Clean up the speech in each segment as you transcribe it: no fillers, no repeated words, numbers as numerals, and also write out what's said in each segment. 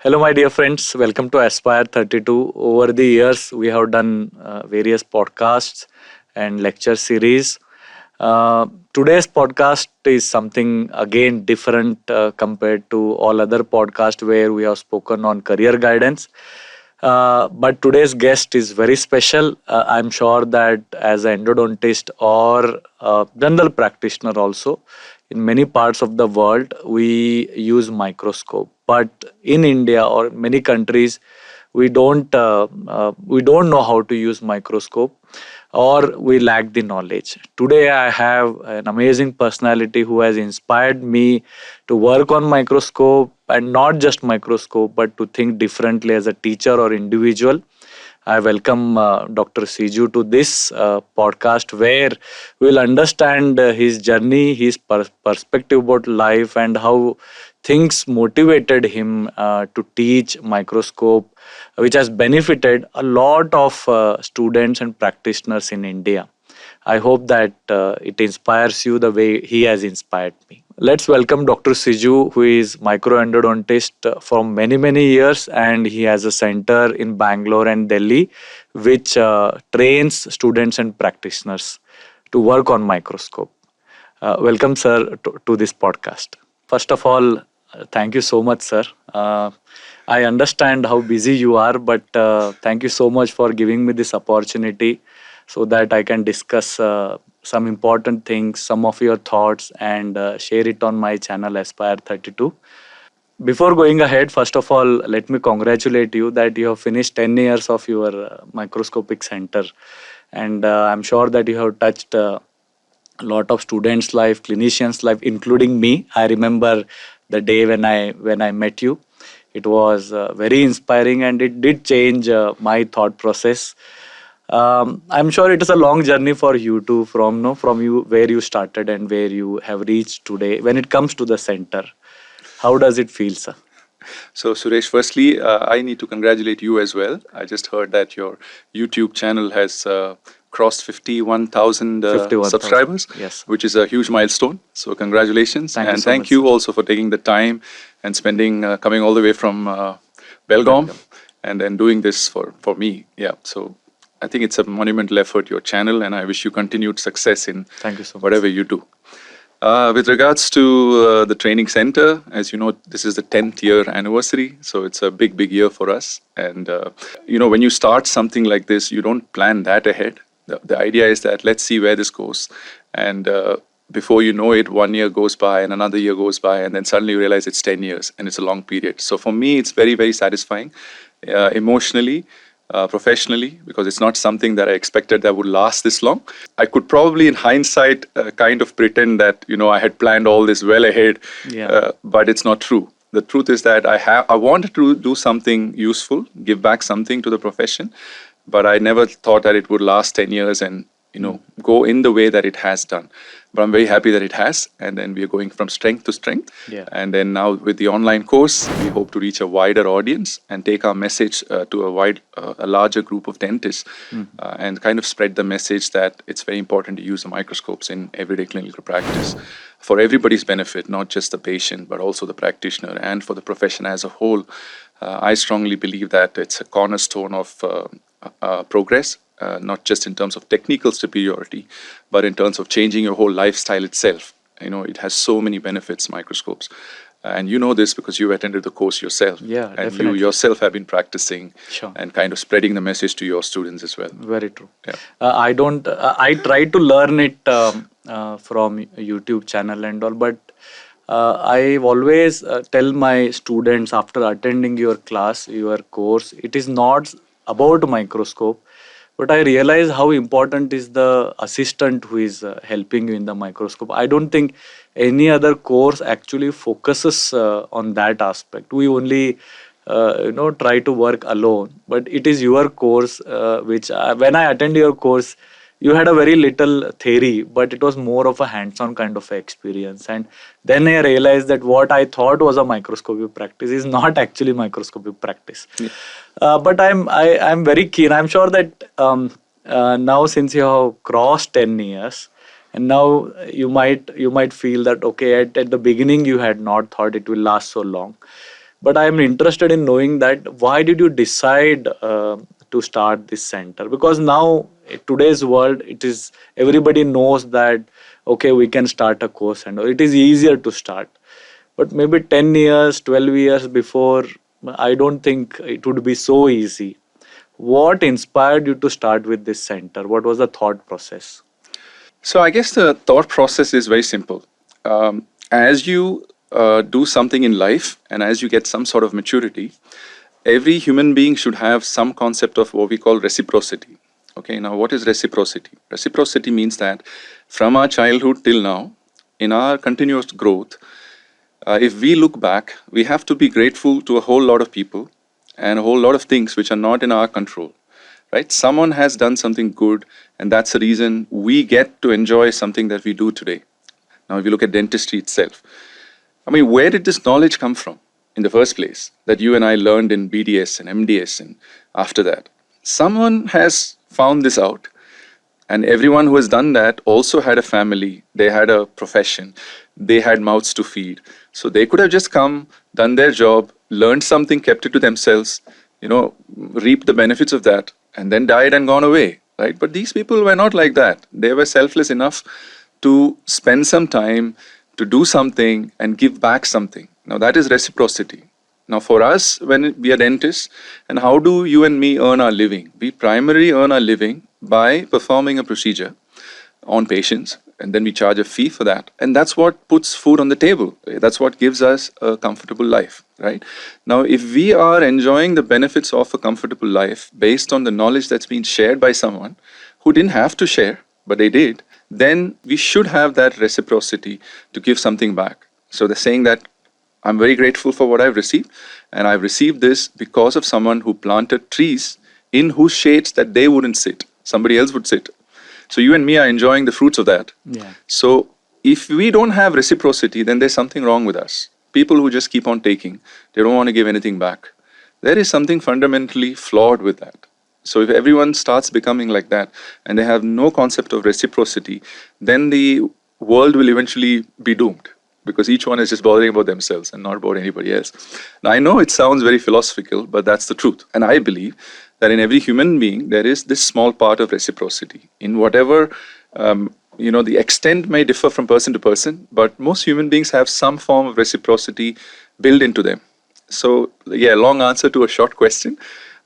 Hello, my dear friends. Welcome to Aspire 32. Over the years, we have done various podcasts and lecture series. Today's podcast is something again different compared to all other podcasts where we have spoken on career guidance. But today's guest is very special. I'm sure that as an endodontist or a general practitioner also, in many parts of the world, we use microscope. But in India or many countries, we don't know how to use microscope or we lack the knowledge. Today I have an amazing personality who has inspired me to work on microscope, and not just microscope but to think differently as a teacher or individual. I welcome Dr. Siju to this podcast where we'll understand his journey, his perspective about life, and how things motivated him to teach microscope, which has benefited a lot of students and practitioners in India. I hope that it inspires you the way he has inspired me. Let's welcome Dr. Siju, who is microendodontist for many years, and he has a center in Bangalore and Delhi, which trains students and practitioners to work on microscope. Welcome, sir, to this podcast. First of all, thank you so much, sir. I understand how busy you are, but thank you so much for giving me this opportunity so that I can discuss some important things, some of your thoughts, and share it on my channel Aspire 32. Before going ahead, first of all, let me congratulate you that you have finished 10 years of your microscopic center. And I'm sure that you have touched a lot of students' life, clinicians' life, including me. I remember the day when I met you. It was very inspiring, and it did change my thought process. I'm sure it is a long journey for you too, from you where you started and where you have reached today. When it comes to the center, how does it feel, sir? So Suresh, firstly, I need to congratulate you as well. I just heard that your YouTube channel has crossed 51,000 subscribers, yes, which is a huge milestone. So congratulations. Thank you also for taking the time and coming all the way from Belgaum and then doing this for me. Yeah, so I think it's a monumental effort, your channel, and I wish you continued success in Thank you so much. whatever you do. With regards to the training center, as you know, this is the 10th year anniversary, so it's a big year for us. And when you start something like this, you don't plan that ahead. The idea is that let's see where this goes, and before you know it, 1 year goes by and another year goes by, and then suddenly you realize it's 10 years and it's a long period. So for me, it's very satisfying, emotionally, professionally, because it's not something that I expected that would last this long. I could probably, in hindsight, kind of pretend that I had planned all this well ahead, but it's not true. The truth is that I wanted to do something useful, give back something to the profession, but I never thought that it would last 10 years and go in the way that it has done. But I'm very happy that it has, and then we are going from strength to strength. Yeah. And then now with the online course, we hope to reach a wider audience and take our message to a larger group of dentists, and kind of spread the message that it's very important to use the microscopes in everyday clinical practice for everybody's benefit, not just the patient, but also the practitioner and for the profession as a whole. I strongly believe that it's a cornerstone of progress. Not just in terms of technical superiority, but in terms of changing your whole lifestyle itself. It has so many benefits, microscopes. And you know this because you attended the course yourself. Yeah, and definitely. You yourself have been practicing. Sure. And kind of spreading the message to your students as well. Very true. Yeah. I try to learn it from YouTube channel and all, but I always tell my students after attending your class, your course, it is not about microscope. But I realize how important is the assistant who is helping you in the microscope. I don't think any other course actually focuses on that aspect. We only try to work alone. But it is your course which when I attend your course, you had a very little theory, but it was more of a hands-on kind of experience. And then I realized that what I thought was a microscopic practice is not actually microscopic practice. Yeah. But I'm very keen. I'm sure that now, since you have crossed 10 years, and now you might feel that okay, at the beginning you had not thought it will last so long. But I am interested in knowing that why did you decide to start this center? Because now in today's world, it is everybody knows that okay, we can start a course and it is easier to start. But maybe 10 years, 12 years before, I don't think it would be so easy. What inspired you to start with this center? What was the thought process? So I guess the thought process is very simple. As you do something in life and as you get some sort of maturity, every human being should have some concept of what we call reciprocity. Okay, now what is reciprocity? Reciprocity means that from our childhood till now, in our continuous growth, if we look back, we have to be grateful to a whole lot of people and a whole lot of things which are not in our control. Right? Someone has done something good, and that's the reason we get to enjoy something that we do today. Now, if you look at dentistry itself, I mean, where did this knowledge come from in the first place that you and I learned in BDS and MDS and after that? Someone has found this out, and everyone who has done that also had a family, they had a profession, they had mouths to feed. So they could have just come, done their job, learned something, kept it to themselves, reaped the benefits of that, and then died and gone away, right? But these people were not like that. They were selfless enough to spend some time, to do something and give back something. Now that is reciprocity. Now for us, when we are dentists, and how do you and me earn our living? We primarily earn our living by performing a procedure on patients, and then we charge a fee for that. And that's what puts food on the table. That's what gives us a comfortable life, right? Now, if we are enjoying the benefits of a comfortable life based on the knowledge that's been shared by someone who didn't have to share, but they did, then we should have that reciprocity to give something back. So the saying that I'm very grateful for what I've received, and I've received this because of someone who planted trees in whose shades that they wouldn't sit, somebody else would sit. So you and me are enjoying the fruits of that. Yeah. So if we don't have reciprocity, then there's something wrong with us. People who just keep on taking, they don't want to give anything back. There is something fundamentally flawed with that. So if everyone starts becoming like that and they have no concept of reciprocity, then the world will eventually be doomed because each one is just bothering about themselves and not about anybody else. Now, I know it sounds very philosophical, but that's the truth. And I believe that in every human being, there is this small part of reciprocity. In whatever, the extent may differ from person to person, but most human beings have some form of reciprocity built into them. So, yeah, long answer to a short question.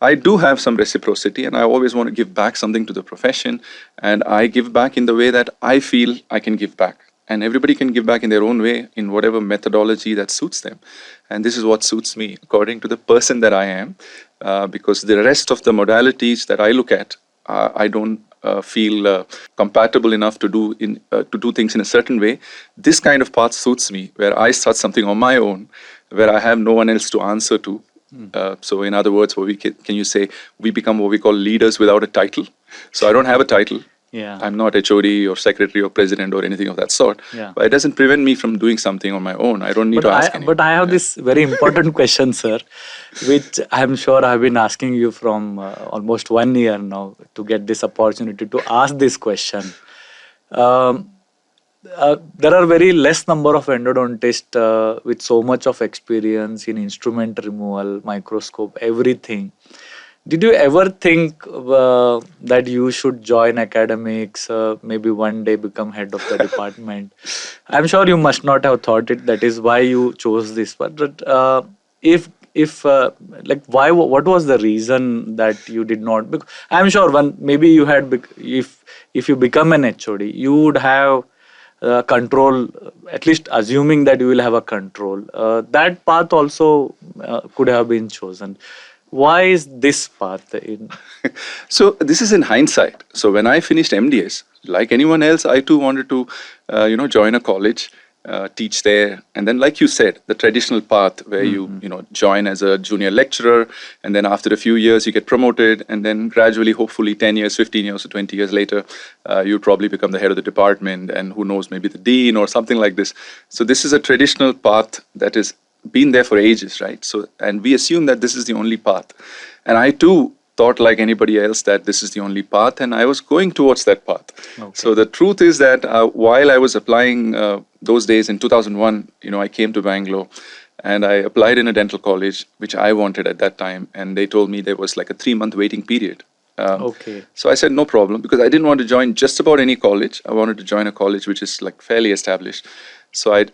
I do have some reciprocity, and I always want to give back something to the profession, and I give back in the way that I feel I can give back. And everybody can give back in their own way, in whatever methodology that suits them. And this is what suits me, according to the person that I am, because the rest of the modalities that I look at, I don't feel compatible enough to do things in a certain way. This kind of path suits me, where I start something on my own, where I have no one else to answer to. So in other words, can you say we become what we call leaders without a title? So I don't have a title. Yeah. I'm not HOD or secretary or president or anything of that sort. Yeah. But it doesn't prevent me from doing something on my own. I don't need to ask anyone. But I have this very important question, sir, which I'm sure I've been asking you from almost 1 year now to get this opportunity to ask this question. There are very less number of endodontists with so much of experience in instrument removal, microscope, everything. Did you ever think that you should join academics, maybe one day become head of the department? I'm sure you must not have thought it. That is why you chose this. But if why? What was the reason that you did not? Because I'm sure maybe you had if you become an HOD, you would have control. At least assuming that you will have a control. That path also could have been chosen. Why is this path in? So this is in hindsight. So when I finished MDS, like anyone else, I too wanted to, join a college, teach there, and then, like you said, the traditional path where you join as a junior lecturer, and then after a few years you get promoted, and then gradually, hopefully, 10 years, 15 years, or 20 years later, you probably become the head of the department, and who knows, maybe the dean or something like this. So this is a traditional path that is been there for ages, right? So, and we assume that this is the only path. And I too thought like anybody else that this is the only path, and I was going towards that path. Okay. So the truth is that while I was applying those days in 2001, I came to Bangalore, And I applied in a dental college, which I wanted at that time. And they told me there was like a 3-month waiting period. Okay. So I said, no problem, because I didn't want to join just about any college. I wanted to join a college which is like fairly established. So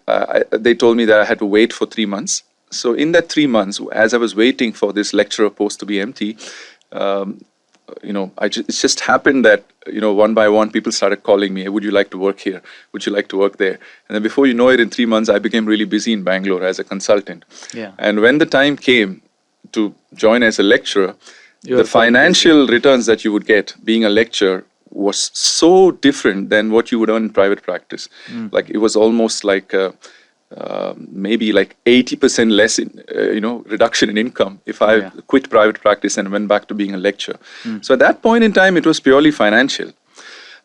they told me that I had to wait for 3 months. So in that 3 months, as I was waiting for this lecturer post to be empty, it just happened that, one by one, people started calling me, would you like to work here? Would you like to work there? And then before you know it, in 3 months, I became really busy in Bangalore as a consultant. Yeah. And when the time came to join as a lecturer, You the are quite financial returns that you would get being a lecturer was so different than what you would earn in private practice. Like it was almost like maybe like 80% less in reduction in income if I Yeah. quit private practice and went back to being a lecturer. So at that point in time, it was purely financial.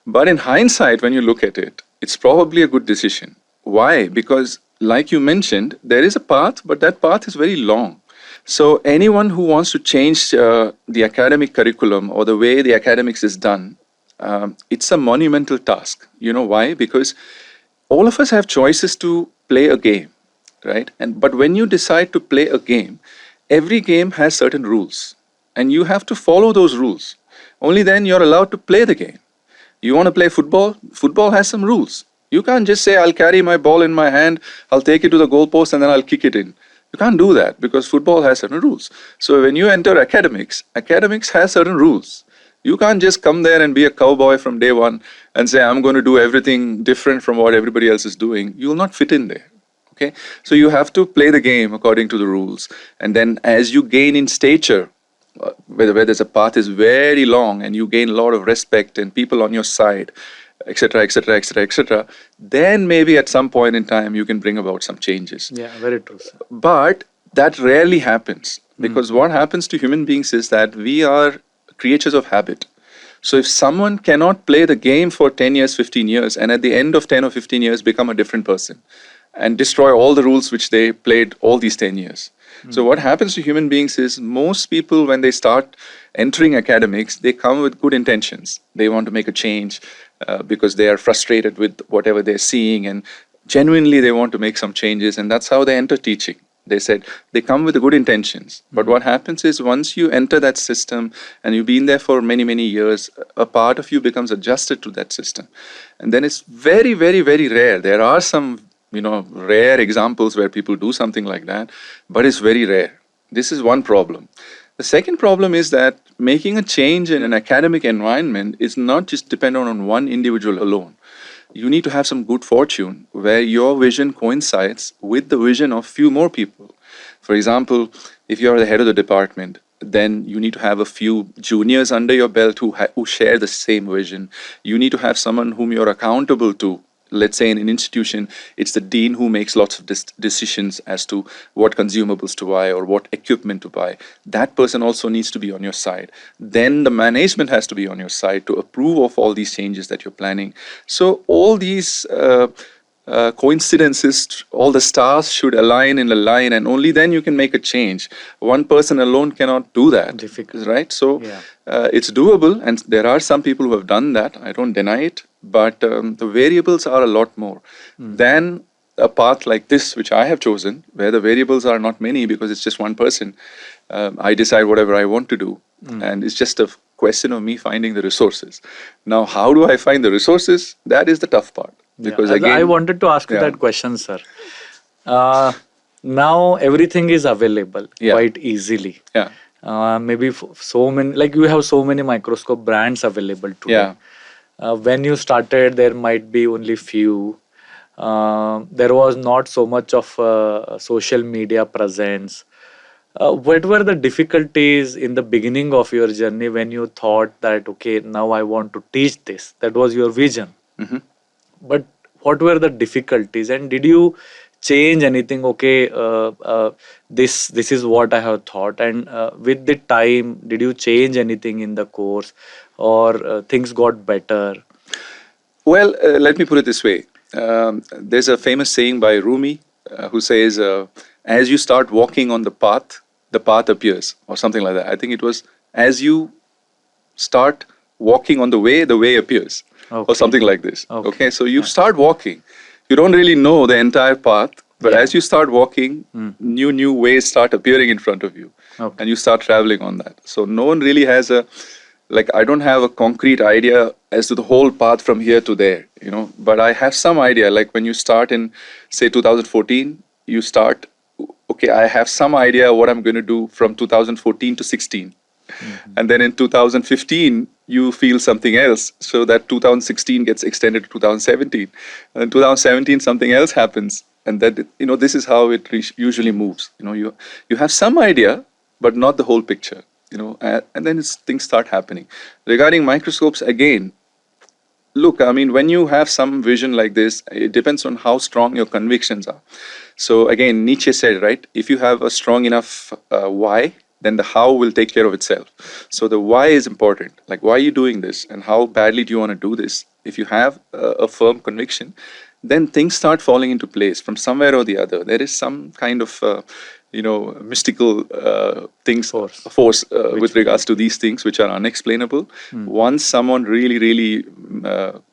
But in hindsight, when you look at it, it's probably a good decision. Why? Because like you mentioned, there is a path, but that path is very long. So anyone who wants to change the academic curriculum or the way the academics is done, it's a monumental task. You know why? Because all of us have choices to play a game, right? But when you decide to play a game, every game has certain rules, and you have to follow those rules. Only then you're allowed to play the game. You want to play football? Football has some rules. You can't just say, I'll carry my ball in my hand, I'll take it to the goalpost, and then I'll kick it in. You can't do that because football has certain rules. So when you enter academics has certain rules. You can't just come there and be a cowboy from day one and say, I'm going to do everything different from what everybody else is doing. You will not fit in there. Okay? So you have to play the game according to the rules. And then as you gain in stature, where there's a path is very long and you gain a lot of respect and people on your side, etc., etc., etc., etc., then maybe at some point in time you can bring about some changes. Yeah, very true, sir. But that rarely happens because what happens to human beings is that we are creatures of habit. So if someone cannot play the game for 10 years, 15 years, and at the end of 10 or 15 years become a different person and destroy all the rules which they played all these 10 years. So what happens to human beings is most people, when they start entering academics, they come with good intentions. They want to make a change because they are frustrated with whatever they're seeing, and genuinely they want to make some changes, and that's how they enter teaching. They said they come with good intentions. But what happens is once you enter that system and you've been there for many, many years, a part of you becomes adjusted to that system. And then it's very, very, very rare. There are some rare examples where people do something like that, but it's very rare. This is one problem. The second problem is that making a change in an academic environment is not just dependent on one individual alone. You need to have some good fortune where your vision coincides with the vision of few more people. For example, if you're the head of the department, then you need to have a few juniors under your belt who share the same vision. You need to have someone whom you're accountable to. Let's say in an institution, it's the dean who makes lots of decisions as to what consumables to buy or what equipment to buy. That person also needs to be on your side. Then the management has to be on your side to approve of all these changes that you're planning. So all these coincidences, all the stars should align in a line, and only then you can make a change. One person alone cannot do that. Difficult. Right? So it's doable, and there are some people who have done that. I don't deny it. But the variables are a lot more than a path like this, which I have chosen, where the variables are not many because it's just one person. I decide whatever I want to do. And it's just a question of me finding the resources. Now, how do I find the resources? That is the tough part. Because again, I wanted to ask you that question, sir. Now everything is available quite easily. Maybe so many, like you have so many microscope brands available today. When you started, there might be only few. There was not so much of social media presence. What were the difficulties in the beginning of your journey when you thought that, okay, now I want to teach this? That was your vision. But what were the difficulties, and did you change anything? Okay, this is what I have thought, and with the time, did you change anything in the course, or things got better? Well, let me put it this way. There's a famous saying by Rumi who says, as you start walking on the path appears, or something like that. I think it was, as you start walking on the way appears, or something like this. Okay, so you start walking. You don't really know the entire path, But Yeah. as you start walking, new ways start appearing in front of you, Okay. and you start traveling on that. So no one really has a, like, I don't have a concrete idea as to the whole path from here to there, but I have some idea. Like when you start in, say, 2014, you start, okay, I have some idea what I'm going to do from 2014 to 16. And then in 2015, you feel something else. So that 2016 gets extended to 2017. And in 2017, something else happens. And that, this is how it usually moves. You have some idea, but not the whole picture. And then things start happening. Regarding microscopes, again, look, I mean, when you have some vision like this, it depends on how strong your convictions are. So again, Nietzsche said, right, if you have a strong enough why, then the how will take care of itself. So the why is important. Like, why are you doing this? And how badly do you want to do this? If you have a firm conviction, then things start falling into place from somewhere or the other. There is some kind of mystical force with regards to these things which are unexplainable. Once someone really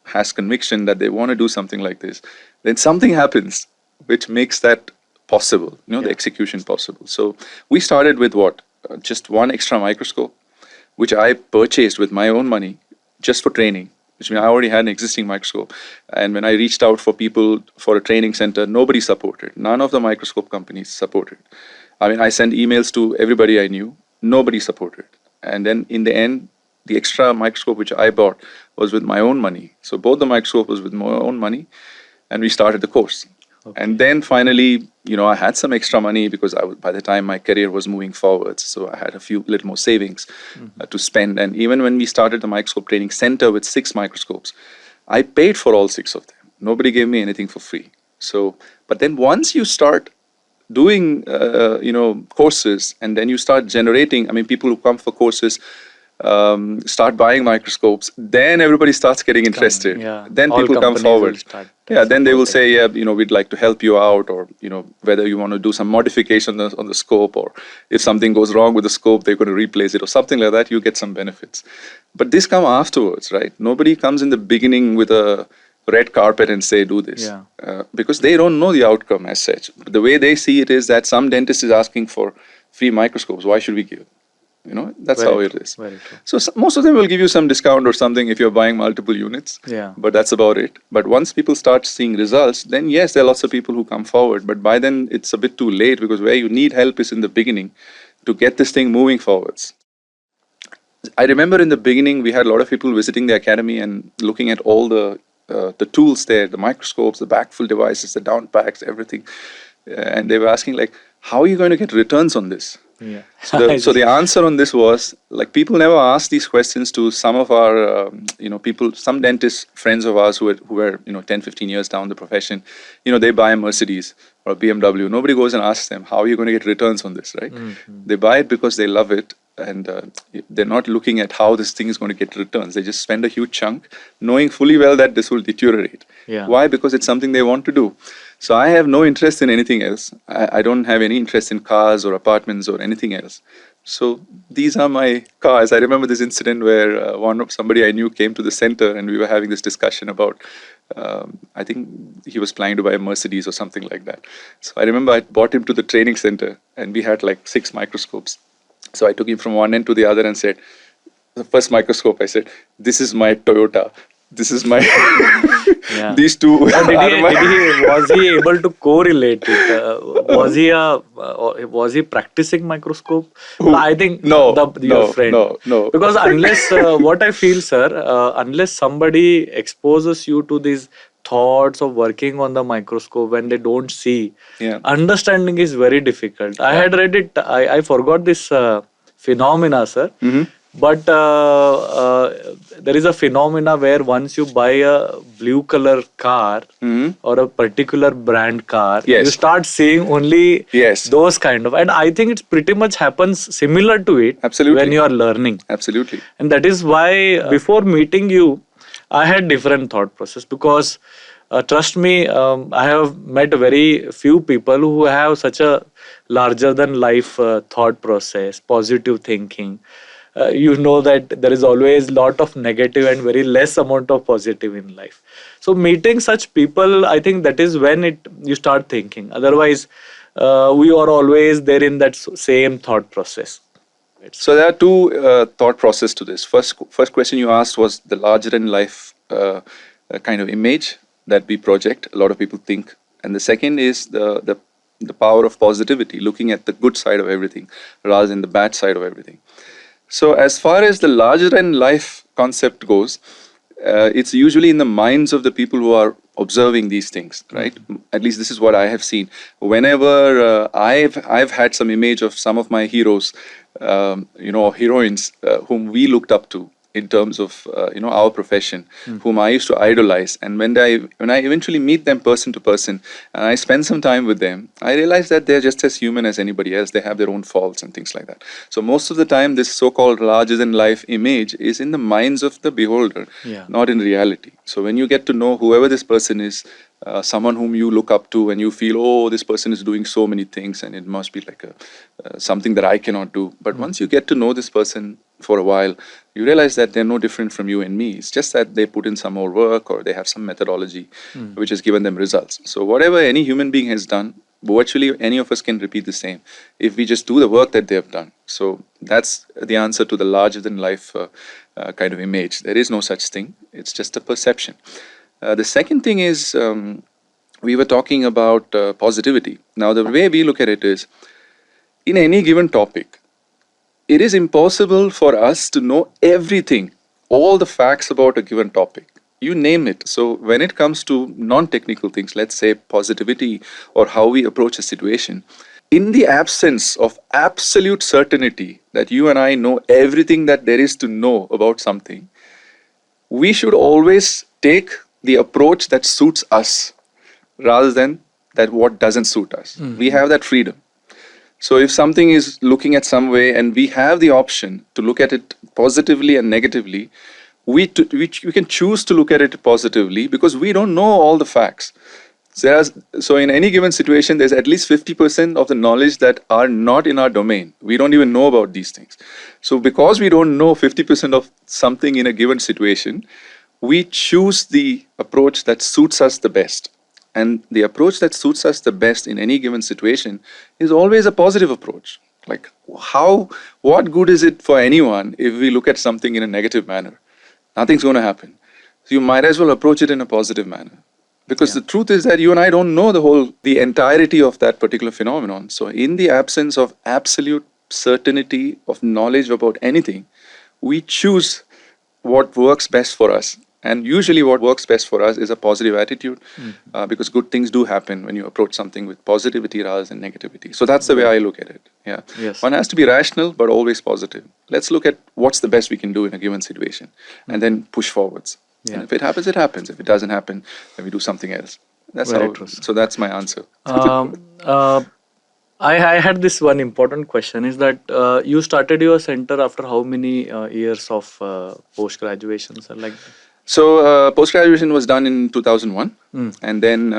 has conviction that they want to do something like this, then something happens which makes that possible, the execution possible. So we started with what? Just one extra microscope, which I purchased with my own money just for training, which means I already had an existing microscope. And when I reached out for people for a training center, nobody supported. None of the microscope companies supported. I mean, I sent emails to everybody I knew. Nobody supported. And then in the end, the extra microscope which I bought was with my own money. So both the microscope was with my own money, and we started the course. Okay. And then finally, I had some extra money because by the time my career was moving forwards, so I had a little more savings to spend. And even when we started the microscope training center with 6 microscopes, I paid for all 6 of them. Nobody gave me anything for free. So, but then once you start doing, courses, and then you start generating, I mean, people who come for courses start buying microscopes, then everybody starts getting interested. Then all people come forward. Then they will say, we'd like to help you out, or whether you want to do some modification on the scope, or if something goes wrong with the scope, they're going to replace it or something like that. You get some benefits. But this come afterwards, right? Nobody comes in the beginning with a red carpet and say, do this, because they don't know the outcome as such. The way they see it is that some dentist is asking for free microscopes. Why should we give it? That's how it is. Very true. So most of them will give you some discount or something if you're buying multiple units. But that's about it. But once people start seeing results, then yes, there are lots of people who come forward. But by then, it's a bit too late, because where you need help is in the beginning to get this thing moving forwards. I remember in the beginning, we had a lot of people visiting the academy and looking at all the tools there, the microscopes, the backfill devices, the down packs, everything. And they were asking, like, how are you going to get returns on this? So the answer on this was, like, people never ask these questions to some of our people, some dentist friends of ours who were 10, 15 years down the profession. They buy a Mercedes or a BMW. Nobody goes and asks them, how are you going to get returns on this, right? They buy it because they love it, and they're not looking at how this thing is going to get returns. They just spend a huge chunk knowing fully well that this will deteriorate. Why? Because it's something they want to do. So I have no interest in anything else. I don't have any interest in cars or apartments or anything else. So these are my cars. I remember this incident where somebody I knew came to the center, and we were having this discussion about, I think he was planning to buy a Mercedes or something like that. So I remember I brought him to the training center, and we had like 6 microscopes. So I took him from one end to the other and said, the first microscope, I said, this is my Toyota. This is my these two. Was he able to correlate it? Was he practicing microscope? I think your friend. No. Because unless what I feel, sir, unless somebody exposes you to these thoughts of working on the microscope when they don't see, understanding is very difficult. I had read it. I forgot this phenomena, sir. But there is a phenomena where once you buy a blue color car or a particular brand car, you start seeing only those kind of. And I think it's pretty much happens similar to it when you are learning. Absolutely. And that is why before meeting you, I had different thought process, because trust me, I have met very few people who have such a larger than life thought process, positive thinking. you know that there is always lot of negative and very less amount of positive in life. So meeting such people, I think that is when you start thinking. Otherwise, we are always there in that same thought process. So there are two thought process to this. First question you asked was the larger than life kind of image that we project. A lot of people think, and the second is the power of positivity, looking at the good side of everything rather than the bad side of everything. So as far as the larger than life concept goes, it's usually in the minds of the people who are observing these things, right? At least this is what I have seen. Whenever I've had some image of some of my heroes, or heroines whom we looked up to in terms of our profession, whom I used to idolize, and when I eventually meet them person to person and I spend some time with them, I realize that they're just as human as anybody else. They have their own faults and things like that. So most of the time, this so-called larger than life image is in the minds of the beholder, not in reality. So when you get to know whoever this person is, someone whom you look up to and you feel, oh, this person is doing so many things and it must be like something that I cannot do. But once you get to know this person for a while, you realize that they're no different from you and me. It's just that they put in some more work or they have some methodology which has given them results. So whatever any human being has done, virtually any of us can repeat the same if we just do the work that they have done. So that's the answer to the larger than life kind of image. There is no such thing. It's just a perception. The second thing is, we were talking about positivity. Now, the way we look at it is, in any given topic, it is impossible for us to know everything, all the facts about a given topic. You name it. So when it comes to non-technical things, let's say positivity or how we approach a situation, in the absence of absolute certainty that you and I know everything that there is to know about something, we should always take the approach that suits us rather than that what doesn't suit us. We have that freedom. So if something is looking at some way and we have the option to look at it positively and negatively, we can choose to look at it positively because we don't know all the facts. So in any given situation, there's at least 50% of the knowledge that are not in our domain. We don't even know about these things. So because we don't know 50% of something in a given situation, we choose the approach that suits us the best. And the approach that suits us the best in any given situation is always a positive approach. Like, what good is it for anyone if we look at something in a negative manner? Nothing's going to happen. So you might as well approach it in a positive manner. Because the truth is that you and I don't know the entirety of that particular phenomenon. So in the absence of absolute certainty of knowledge about anything, we choose what works best for us. And usually what works best for us is a positive attitude, because good things do happen when you approach something with positivity rather than negativity. So that's the way I look at it. Yeah. Yes. One has to be rational, but always positive. Let's look at what's the best we can do in a given situation and then push forwards. Yeah. And if it happens, it happens. If it doesn't happen, then we do something else. That's Very how. true. So that's my answer. I had this one important question is that you started your center after how many years of post-graduation, sir? Like So post-graduation was done in 2001, and then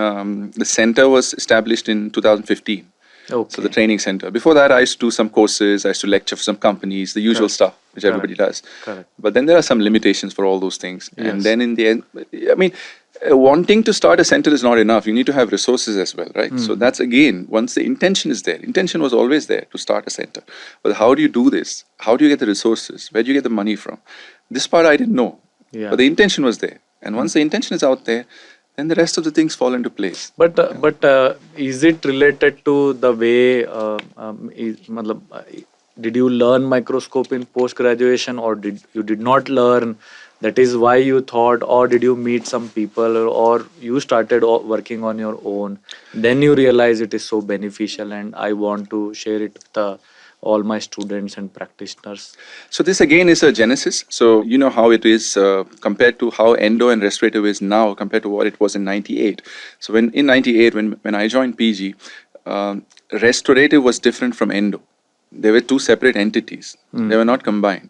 the center was established in 2015. Okay. So the training center. Before that, I used to do some courses, I used to lecture for some companies, the usual stuff, which everybody does. Correct. But then there are some limitations for all those things. Yes. And then in the end, I mean, wanting to start a center is not enough. You need to have resources as well, right? So that's again, once the intention is there, intention was always there to start a center. But how do you do this? How do you get the resources? Where do you get the money from? This part I didn't know. Yeah. But the intention was there. And once the intention is out there, then the rest of the things fall into place. But is it related to the way did you learn microscope in post graduation or did not learn? That is why you thought, or did you meet some people, or you started working on your own? Then you realize it is so beneficial, and I want to share it with all my students and practitioners. So this again is a genesis. So you know how it is compared to how endo and restorative is now compared to what it was in 98. So in 98, when I joined PG, restorative was different from endo. They were two separate entities. They were not combined.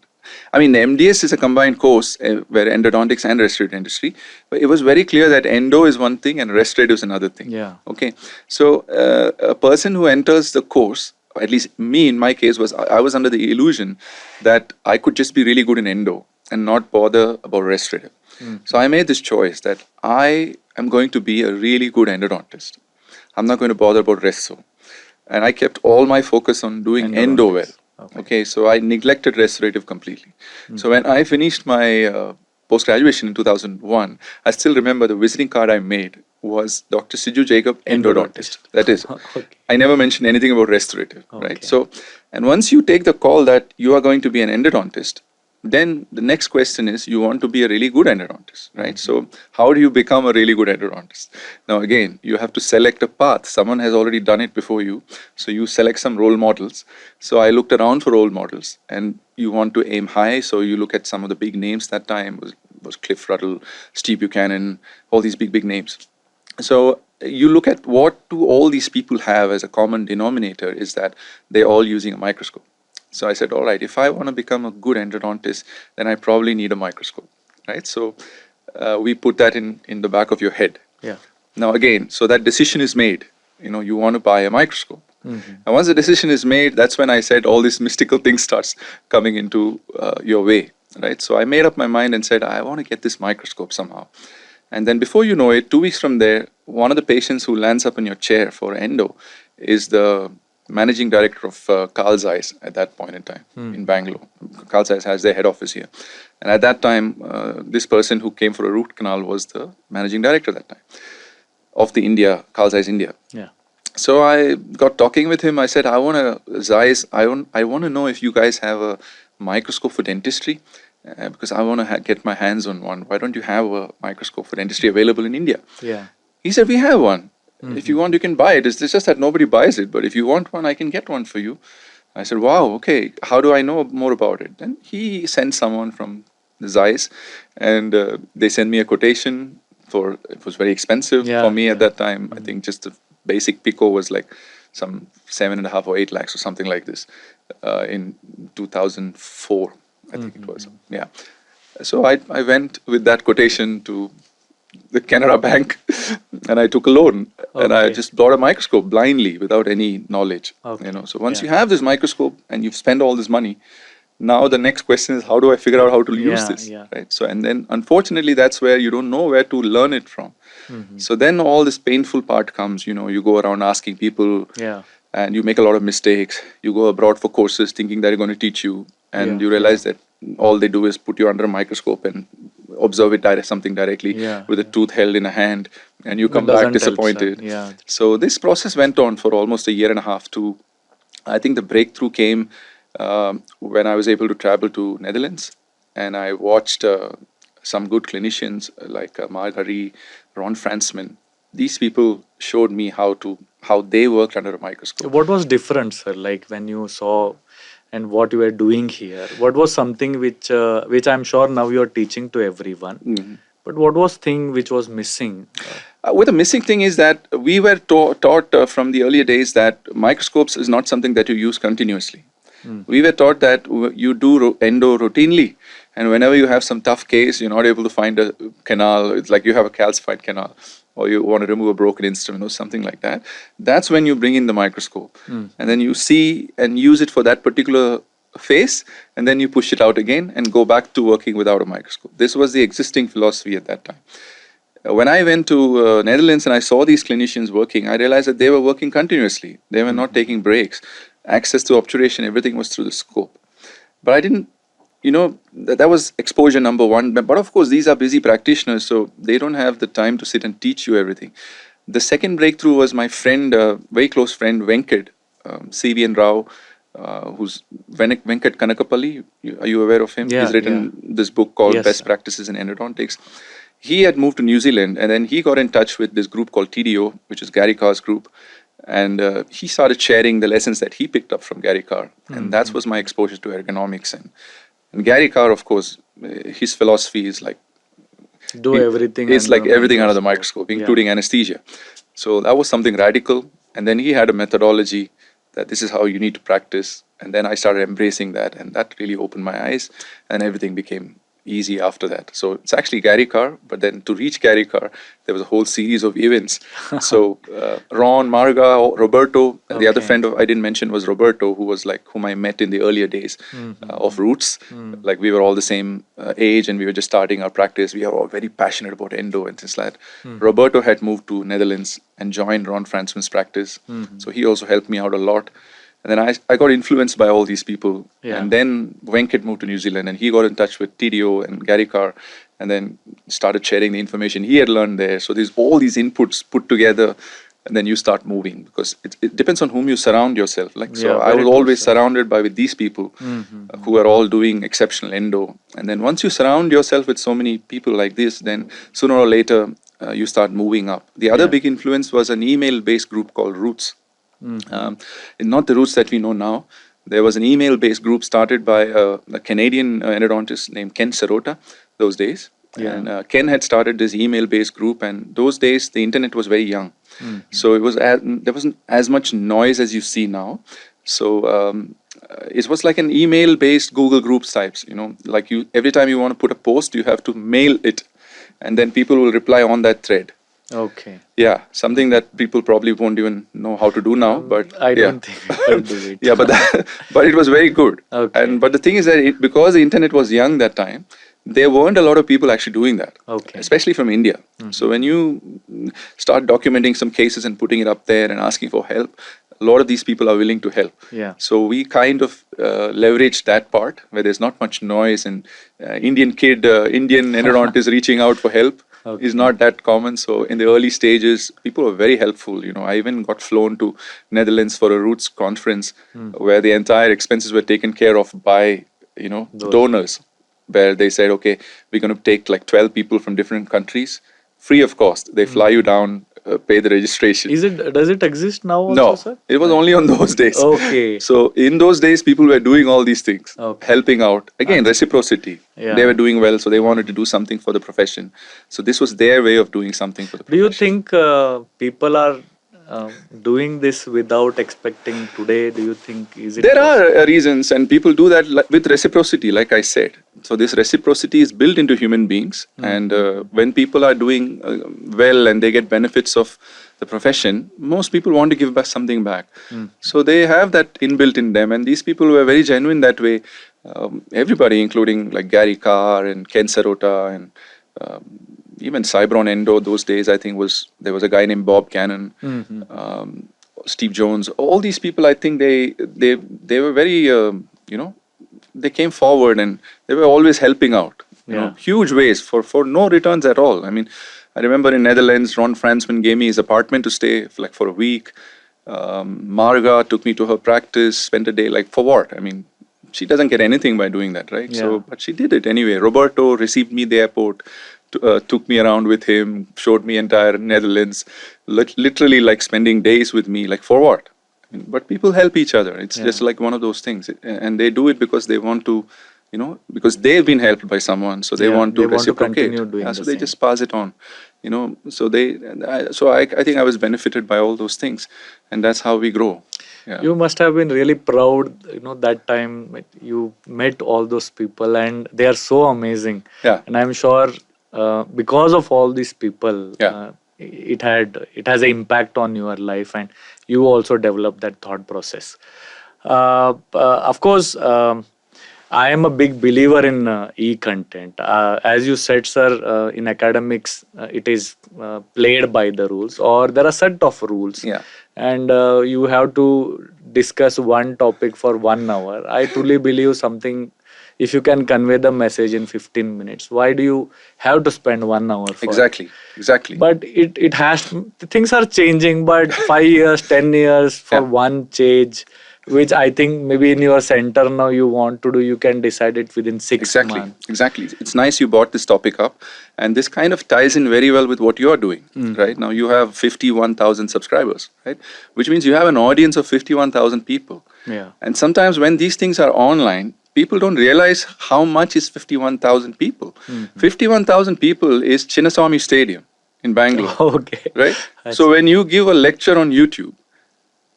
I mean, the MDS is a combined course where endodontics and restorative dentistry, but it was very clear that endo is one thing and restorative is another thing. Yeah. Okay. So a person who enters the course at least me in my case, was I was under the illusion that I could just be really good in endo and not bother about restorative. So I made this choice that I am going to be a really good endodontist. I'm not going to bother about resto. And I kept all my focus on doing endo well. Endodontics. Okay, so I neglected restorative completely. So when I finished my post-graduation in 2001, I still remember the visiting card I made was Dr. Siju Jacob, endodontist. That is, Okay. I never mentioned anything about restorative, right? Okay. So, and once you take the call that you are going to be an endodontist, then the next question is you want to be a really good endodontist, right? So how do you become a really good endodontist? Now again, you have to select a path. Someone has already done it before you, so you select some role models. So I looked around for role models, and you want to aim high, so you look at some of the big names that time was Cliff Ruddle, Steve Buchanan, all these big names. So you look at what do all these people have as a common denominator is that they're all using a microscope. So I said, all right, if I want to become a good endodontist, then I probably need a microscope, right? So we put that in the back of your head. Yeah. Now again, so that decision is made. You want to buy a microscope. And once the decision is made, that's when I said all these mystical things starts coming into your way, right? So I made up my mind and said, I want to get this microscope somehow. And then before you know it, 2 weeks from there, one of the patients who lands up in your chair for endo is the managing director of Carl Zeiss at that point in time in Bangalore. Carl Zeiss has their head office here. And at that time, this person who came for a root canal was the managing director at that time of the India, Carl Zeiss India. Yeah. So I got talking with him. I said, I want to know if you guys have a microscope for dentistry because I want to get my hands on one. Why don't you have a microscope for dentistry available in India? Yeah. He said, we have one. If you want, you can buy it. It's just that nobody buys it. But if you want one, I can get one for you. I said, wow, okay. How do I know more about it? Then he sent someone from the Zeiss, and they sent me a quotation for. It was very expensive for me at that time. I think just the basic Pico was like some 7.5 or 8 lakhs or something like this in 2004. I think it was. Yeah. So I went with that quotation to the Canara Bank and I took a loan and I just bought a microscope blindly without any knowledge. So once you have this microscope and you've spent all this money, now the next question is how do I figure out how to use this, right? So and then unfortunately that's where you don't know where to learn it from. So then all this painful part comes. You go around asking people and you make a lot of mistakes. You go abroad for courses thinking they're going to teach you and you realize that all they do is put you under a microscope and observe it something directly with a tooth held in a hand, and you come back disappointed. So this process went on for almost a year and a half. I think the breakthrough came when I was able to travel to Netherlands, and I watched some good clinicians like Margari, Ron Fransman. These people showed me how they worked under a microscope. What was different, sir? Like when you saw and what you were doing here, what was something which I'm sure now you are teaching to everyone, but what was thing which was missing? Well, the missing thing is that we were taught from the earlier days that microscopes is not something that you use continuously. We were taught that you do endo routinely, and whenever you have some tough case, you're not able to find a canal, it's like you have a calcified canal, or you want to remove a broken instrument or something like that. That's when you bring in the microscope. And then you see and use it for that particular phase, and then you push it out again and go back to working without a microscope. This was the existing philosophy at that time. When I went to Netherlands and I saw these clinicians working, I realized that they were working continuously. They were not taking breaks. Access to obturation, everything was through the scope. But I didn't, that was exposure number one. But of course, these are busy practitioners, so they don't have the time to sit and teach you everything. The second breakthrough was my friend, very close friend, Venkat, CVN Rao, who's Venkat Kanakapalli. Are you aware of him? He's written this book called Best Practices in Endodontics. He had moved to New Zealand, and then he got in touch with this group called TDO, which is Gary Carr's group. And he started sharing the lessons that he picked up from Gary Carr. And that was my exposure to ergonomics. And Gary Carr, of course, his philosophy is like... do everything. It's like everything under the microscope, including anesthesia. So that was something radical. And then he had a methodology that this is how you need to practice. And then I started embracing that. And that really opened my eyes. And everything became easy after that. So it's actually Gary Carr, but then to reach Gary Carr, there was a whole series of events. So Ron, Marga, Roberto, and the other friend I didn't mention was Roberto, who was like whom I met in the earlier days of Roots. Like we were all the same age, and we were just starting our practice. We are all very passionate about endo and things like that. Roberto had moved to Netherlands and joined Ron Fransman's practice, so he also helped me out a lot. And then I got influenced by all these people. And then Venkat moved to New Zealand and he got in touch with TDO and Gary Carr and then started sharing the information he had learned there. So there's all these inputs put together and then you start moving because it depends on whom you surround yourself. Like, so I was always surrounded by with these people who are all doing exceptional endo. And then once you surround yourself with so many people like this, then sooner or later you start moving up. The other big influence was an email-based group called Roots. Not the Roots that we know now. There was an email-based group started by a Canadian endodontist named Ken Sirota those days. And Ken had started this email-based group, and those days the internet was very young. So it was there wasn't as much noise as you see now. So it was like an email-based Google Groups types. You know, like you every time you want to put a post, you have to mail it, and then people will reply on that thread. Okay. Yeah, something that people probably won't even know how to do now. But I don't think I can do it. Yeah, but it was very good. Okay. But the thing is that because the internet was young that time, there weren't a lot of people actually doing that. Okay. Especially from India. So when you start documenting some cases and putting it up there and asking for help, a lot of these people are willing to help. Yeah. So we kind of leveraged that part where there's not much noise and Indian endodontist reaching out for help. Is not that common. So in the early stages, people were very helpful. You know, I even got flown to Netherlands for a Roots conference where the entire expenses were taken care of by, donors, where they said, okay, we're going to take like 12 people from different countries, free of cost. They fly you down, pay the registration. Does it exist now also, No, sir? it was only on those days. Okay. So in those days, people were doing all these things, helping out. Again, reciprocity. Yeah. They were doing well, so they wanted to do something for the profession. So this was their way of doing something for the Do profession. you think people are doing this without expecting today? Do you think There are reasons, and people do that with reciprocity, like I said. So this reciprocity is built into human beings, and when people are doing well and they get benefits of the profession, most people want to give back something back. So they have that inbuilt in them, and these people were very genuine that way. Everybody, including like Gary Carr and Ken Sirota and even Cybron Endo those days, I think there was a guy named Bob Cannon, Steve Jones. All these people, I think they were very, they came forward and they were always helping out. You know, huge ways for no returns at all. I mean, I remember in Netherlands, Ron Fransman gave me his apartment to stay for a week. Marga took me to her practice, spent a day. Like for what? I mean, she doesn't get anything by doing that, right? So, but she did it anyway. Roberto received me at the airport. Took me around with him, showed me entire Netherlands, literally like spending days with me, like for what? But people help each other. It's just like one of those things. And they do it because they want to, because they've been helped by someone, so they want to reciprocate. So they just pass it on, so I think I was benefited by all those things, and that's how we grow. Yeah. You must have been really proud, that time you met all those people and they are so amazing. Yeah. And I'm sure because of all these people, it has an impact on your life, and you also developed that thought process. Of course, I am a big believer in e-content. As you said, sir, in academics, it is played by the rules, or there are set of rules. Yeah. And you have to discuss one topic for 1 hour. I truly believe something. If you can convey the message in 15 minutes, why do you have to spend 1 hour for Exactly. But it has, things are changing, but 5 years, 10 years for one change, which I think maybe in your center now you want to do, you can decide it within 6 months. Exactly. It's nice you brought this topic up, and this kind of ties in very well with what you are doing, right? Now you have 51,000 subscribers, right? Which means you have an audience of 51,000 people. Yeah. And sometimes when these things are online, people don't realize how much is 51,000 people. 51,000 people is Chinnaswamy Stadium in Bangalore. Okay. Right? So when you give a lecture on YouTube,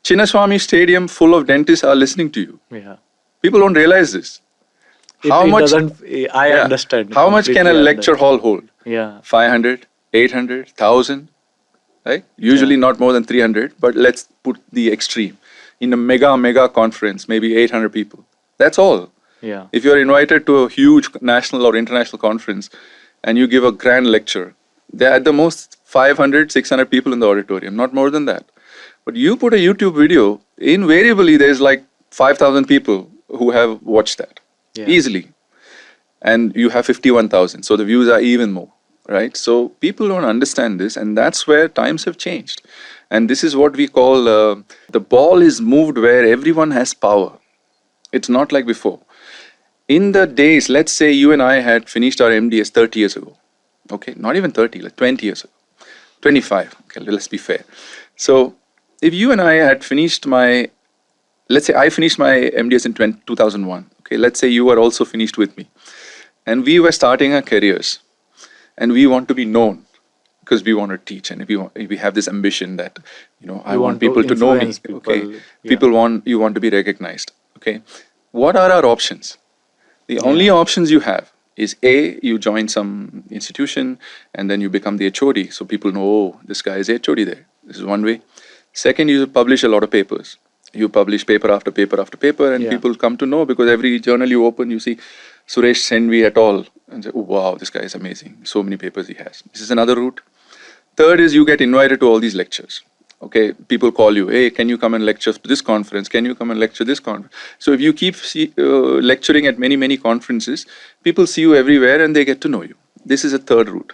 Chinnaswamy Stadium full of dentists are listening to you. Yeah. People don't realize this. How it much? doesn't. I Yeah. understand. How much can a Completely lecture understand. hall hold? Yeah. 500, 800, 1,000, right? Usually Yeah. not more than 300, but let's put the extreme. In a mega conference, maybe 800 people. That's all. Yeah. If you're invited to a huge national or international conference and you give a grand lecture, there are at the most 500, 600 people in the auditorium, not more than that. But you put a YouTube video, invariably there's like 5,000 people who have watched that Yeah. easily. And you have 51,000. So the views are even more, right? So people don't understand this, and that's where times have changed. And this is what we call the ball is moved where everyone has power. It's not like before. In the days, let's say you and I had finished our MDS 30 years ago. Okay, not even 30, like 20 years ago. 25, okay, let's be fair. So if you and I had finished let's say I finished my MDS in 2001. Okay, let's say you were also finished with me. And we were starting our careers. And we want to be known because we want to teach, and we have this ambition that I You want want to people to know me. influence Okay, people. Yeah. you want to be recognized. Okay, what are our options? The only Yeah. options you have is A, you join some institution and then you become the HOD. So people know, oh, this guy is HOD there. This is one way. Second, you publish a lot of papers. You publish paper after paper after paper, and Yeah. people come to know because every journal you open, you see Suresh Shenvi et al. And say, oh, wow, this guy is amazing. So many papers he has. This is another route. Third is you get invited to all these lectures. Okay, people call you, hey, can you come and lecture to this conference? Can you come and lecture this conference? So if you keep lecturing at many conferences, people see you everywhere and they get to know you. This is a third route.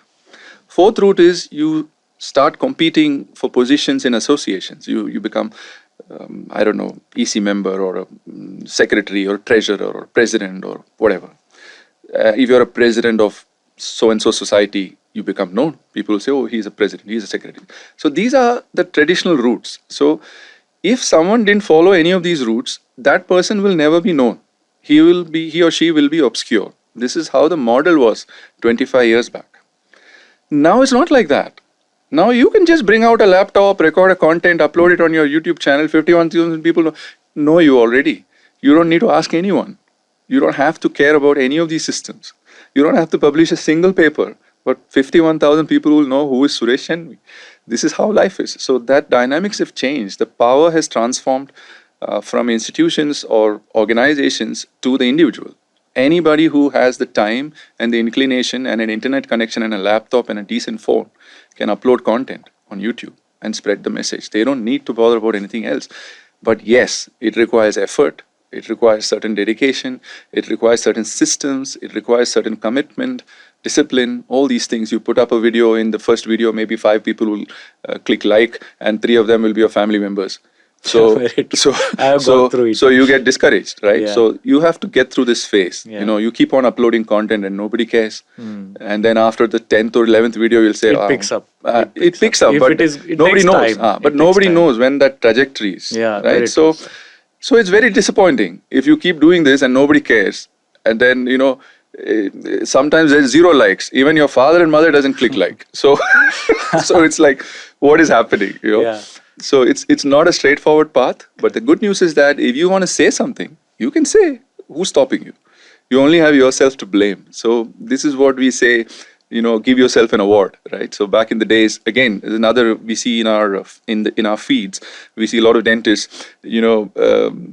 Fourth route is you start competing for positions in associations. You become, I don't know, EC member or a secretary or treasurer or president or whatever. If you're a president of so-and-so society, you become known. People will say, oh, he's a president, he's a secretary. So these are the traditional routes. So if someone didn't follow any of these routes, that person will never be known. He or she will be obscure. This is how the model was 25 years back. Now it's not like that. Now you can just bring out a laptop, record a content, upload it on your YouTube channel. 51,000 people know you already. You don't need to ask anyone. You don't have to care about any of these systems. You don't have to publish a single paper, but 51,000 people will know who is Suresh Shenvi. This is how life is. So that dynamics have changed. The power has transformed from institutions or organizations to the individual. Anybody who has the time and the inclination and an internet connection and a laptop and a decent phone can upload content on YouTube and spread the message. They don't need to bother about anything else. But yes, it requires effort. It requires certain dedication. It requires certain systems. It requires certain commitment, discipline, all these things. You put up a video, in the first video, maybe 5 people will click like, and 3 of them will be your family members. So, Very true. so, I have gone through it. so you get discouraged, right? Yeah. So you have to get through this phase. Yeah. You keep on uploading content and nobody cares. And then after the 10th or 11th video, you'll say, It picks up. It picks up, If but it is, it nobody takes knows. time. But It takes nobody time. knows when that trajectory is. Yeah, right. very true, sir. So it's very disappointing if you keep doing this and nobody cares. And then, sometimes there's 0 likes. Even your father and mother doesn't click like. So, so it's like, what is happening? Yeah. So it's not a straightforward path. But the good news is that if you want to say something, you can say. Who's stopping you? You only have yourself to blame. So this is what we say. Give yourself an award, right? So back in the days, again, another we see in our feeds, we see a lot of dentists,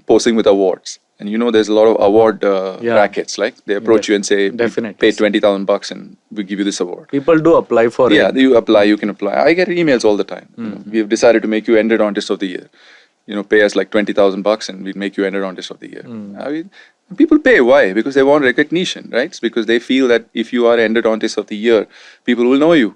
posting with awards, and there's a lot of award rackets. Like they approach you and say, Definitely. pay $20,000 and we give you this award. People do apply for Yeah, it. you apply, you can apply. I get emails all the time. We have decided to make you Endodontist of the year. Pay us like $20,000 and we make you Endodontist of the year. I mean, people pay. Why? Because they want recognition, right? It's because they feel that if you are Endodontist of the year, people will know you.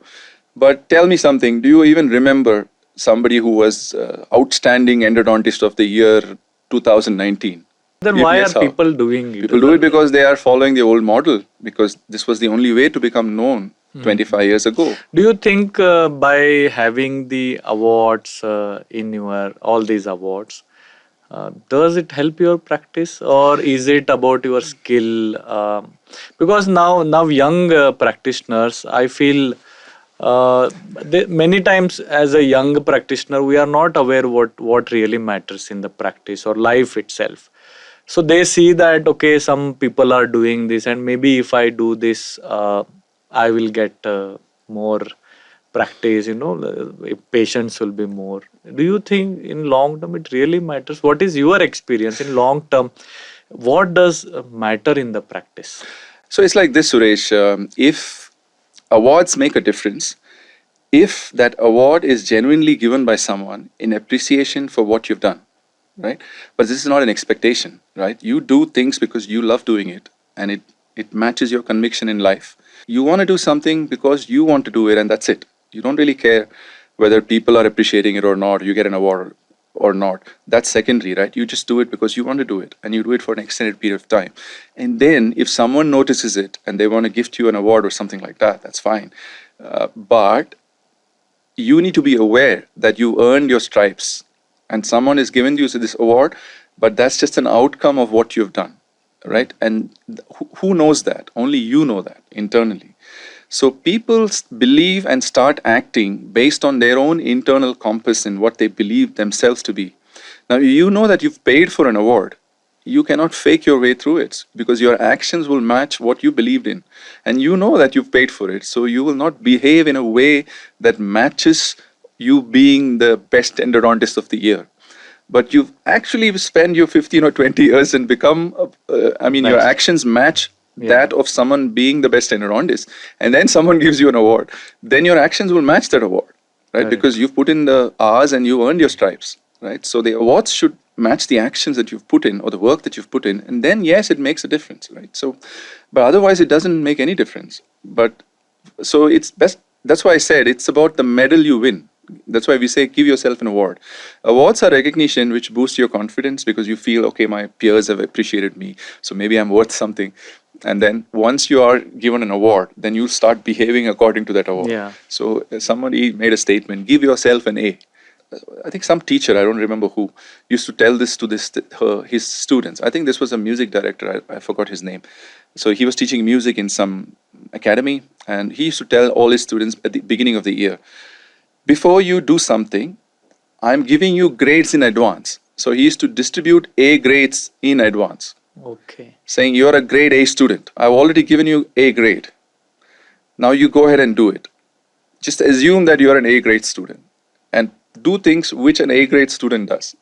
But tell me something. Do you even remember somebody who was outstanding Endodontist of the year 2019? Then You why guess are how? people doing it? People do it because they are following the old model, because this was the only way to become known 25 years ago. Do you think by having the awards in all these awards, does it help your practice, or is it about your skill? Because now young practitioners, I feel many times as a young practitioner, we are not aware what really matters in the practice or life itself. So they see that, okay, some people are doing this, and maybe if I do this, I will get more practice, patients will be more. Do you think in long term it really matters? What is your experience in long term? What does matter in the practice? So it's like this, Suresh. If awards make a difference, if that award is genuinely given by someone in appreciation for what you've done, right? But this is not an expectation, right? You do things because you love doing it, and it matches your conviction in life. You want to do something because you want to do it, and that's it. You don't really care whether people are appreciating it or not, you get an award or not. That's secondary, right? You just do it because you want to do it, and you do it for an extended period of time. And then if someone notices it and they want to gift you an award or something like that, that's fine. But you need to be aware that you earned your stripes, and someone is giving you this award, but that's just an outcome of what you've done, right? And who knows that? Only you know that internally. So people believe and start acting based on their own internal compass and what they believe themselves to be. Now, you know that you've paid for an award. You cannot fake your way through it, because your actions will match what you believed in. And you know that you've paid for it, so you will not behave in a way that matches you being the best endodontist of the year. But you've actually spent your 15 or 20 years and become, your actions match that of someone being the best endodontist. And then someone gives you an award. Then your actions will match that award, right? Because you've put in the hours and you earned your stripes, right? So the awards should match the actions that you've put in or the work that you've put in. And then, yes, it makes a difference, right? So, but otherwise it doesn't make any difference. But so it's best. That's why I said it's about the medal you win. That's why we say give yourself an award. Awards are recognition which boosts your confidence, because you feel, okay, my peers have appreciated me, so maybe I'm worth something. And then once you are given an award, then you start behaving according to that award. Yeah. So somebody made a statement, give yourself an A. I think some teacher, I don't remember who, used to tell this to his students. I think this was a music director, I forgot his name. So he was teaching music in some academy, and he used to tell all his students at the beginning of the year, before you do something, I'm giving you grades in advance. So he used to distribute A grades in advance. Okay. Saying you're a grade A student. I've already given you A grade. Now you go ahead and do it. Just assume that you're an A grade student and do things which an A grade student does.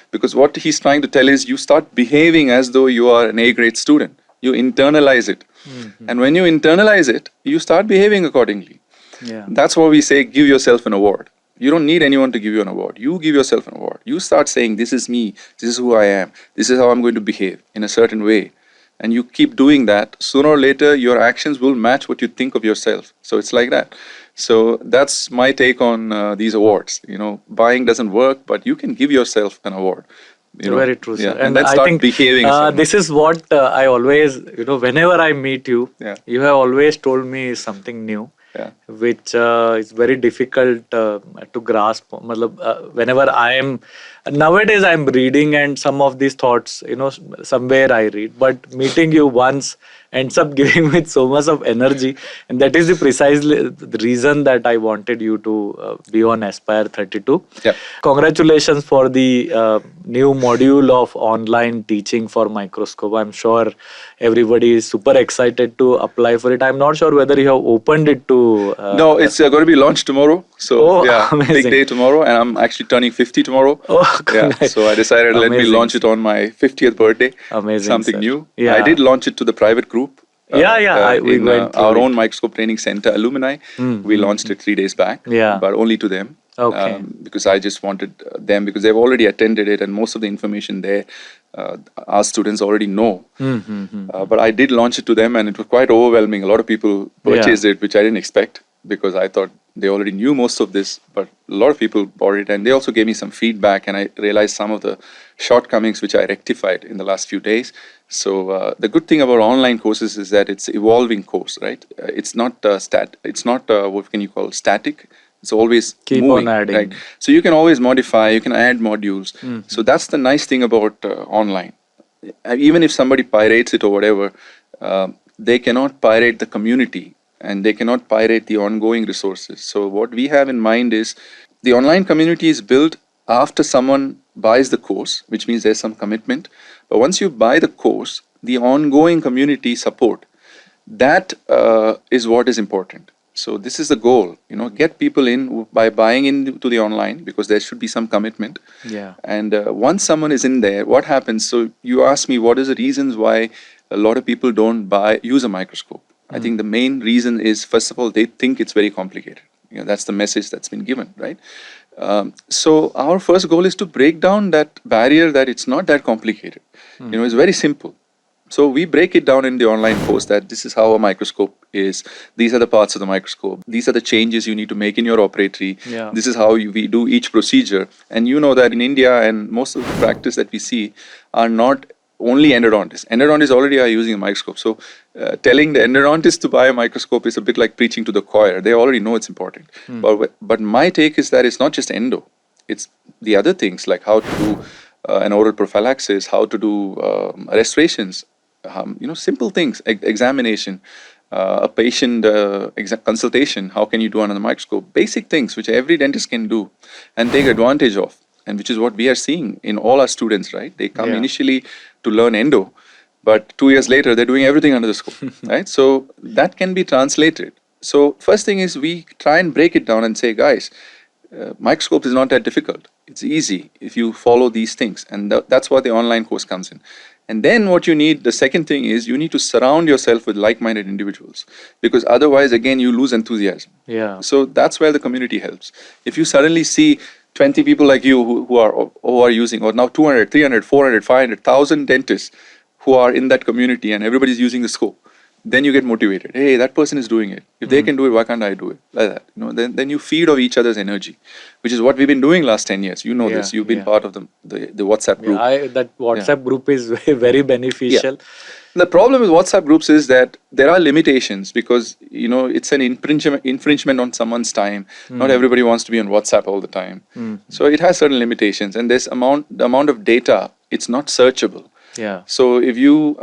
Because what he's trying to tell is you start behaving as though you are an A grade student. You internalize it. Mm-hmm. And when you internalize it, you start behaving accordingly. Yeah. That's why we say give yourself an award. You don't need anyone to give you an award. You give yourself an award. You start saying, this is me, this is who I am, this is how I'm going to behave in a certain way. And you keep doing that. Sooner or later, your actions will match what you think of yourself. So it's like that. So that's my take on these awards. Buying doesn't work, but you can give yourself an award. Very true, sir. Yeah. And then start behaving. This is what I always, whenever I meet you, you have always told me something new. Yeah. Which is very difficult to grasp. Whenever I am, nowadays I'm reading, and some of these thoughts, somewhere I read, but meeting you once ends up giving me so much of energy, and that is precisely the reason that I wanted you to be on Aspire 32. Yeah. Congratulations for the new module of online teaching for microscope. I'm sure everybody is super excited to apply for it. I'm not sure whether you have opened it to... no, it's going to be launched tomorrow. So amazing. Big day tomorrow, and I'm actually turning 50 tomorrow. So I decided let me launch it on my 50th birthday. Amazing, something sir. new. Yeah. I did launch it to the private group. We went our own Microscope Training Center alumni. We launched it 3 days back, but only to them. Okay. Because I just wanted them, because they've already attended it, and most of the information there, our students already know. But I did launch it to them, and it was quite overwhelming. A lot of people purchased it, which I didn't expect, because I thought they already knew most of this, but a lot of people bought it, and they also gave me some feedback, and I realized some of the shortcomings which I rectified in the last few days. So the good thing about online courses is that it's evolving course, right? It's not what can you call static. It's always keep moving, on adding. right? So you can always modify, you can add modules. So that's the nice thing about online. Even if somebody pirates it or whatever, they cannot pirate the community, and they cannot pirate the ongoing resources. So what we have in mind is the online community is built after someone buys the course, which means there's some commitment. But once you buy the course, the ongoing community support, that is what is important. So this is the goal, get people in by buying into the online, because there should be some commitment. Yeah. And once someone is in there, what happens? So you ask me, what is the reasons why a lot of people don't use a microscope? I think the main reason is, first of all, they think it's very complicated. That's the message that's been given, right? So our first goal is to break down that barrier, that it's not that complicated. It's very simple. So we break it down in the online course, that this is how a microscope is. These are the parts of the microscope. These are the changes you need to make in your operatory. Yeah. This is how we do each procedure. And you know that in India, and most of the practice that we see are not only endodontists. Endodontists already are using a microscope. So telling the endodontist to buy a microscope is a bit like preaching to the choir. They already know it's important. But my take is that it's not just endo. It's the other things, like how to do an oral prophylaxis, how to do restorations, simple things, examination, a patient consultation, how can you do under the microscope? Basic things which every dentist can do and take advantage of, and which is what we are seeing in all our students, right? They come initially to learn endo, but 2 years later, they're doing everything under the scope, right? So that can be translated. So first thing is, we try and break it down and say, guys, microscope is not that difficult. It's easy if you follow these things. And that's why the online course comes in. And then what you need, the second thing is, you need to surround yourself with like-minded individuals, because otherwise, again, you lose enthusiasm. Yeah. So that's where the community helps. If you suddenly see 20 people like you who are using, or now 200, 300, 400, 500, 1,000 dentists who are in that community, and everybody's using the scope, then you get motivated. Hey, that person is doing it. If they can do it, why can't I do it? Like that. Then you feed off each other's energy, which is what we've been doing last 10 years. You know this. You've been part of the WhatsApp group. That WhatsApp group is very beneficial. The problem with WhatsApp groups is that there are limitations, because it's an infringement on someone's time. Not everybody wants to be on WhatsApp all the time. So it has certain limitations, and the amount of data, it's not searchable. Yeah. So if you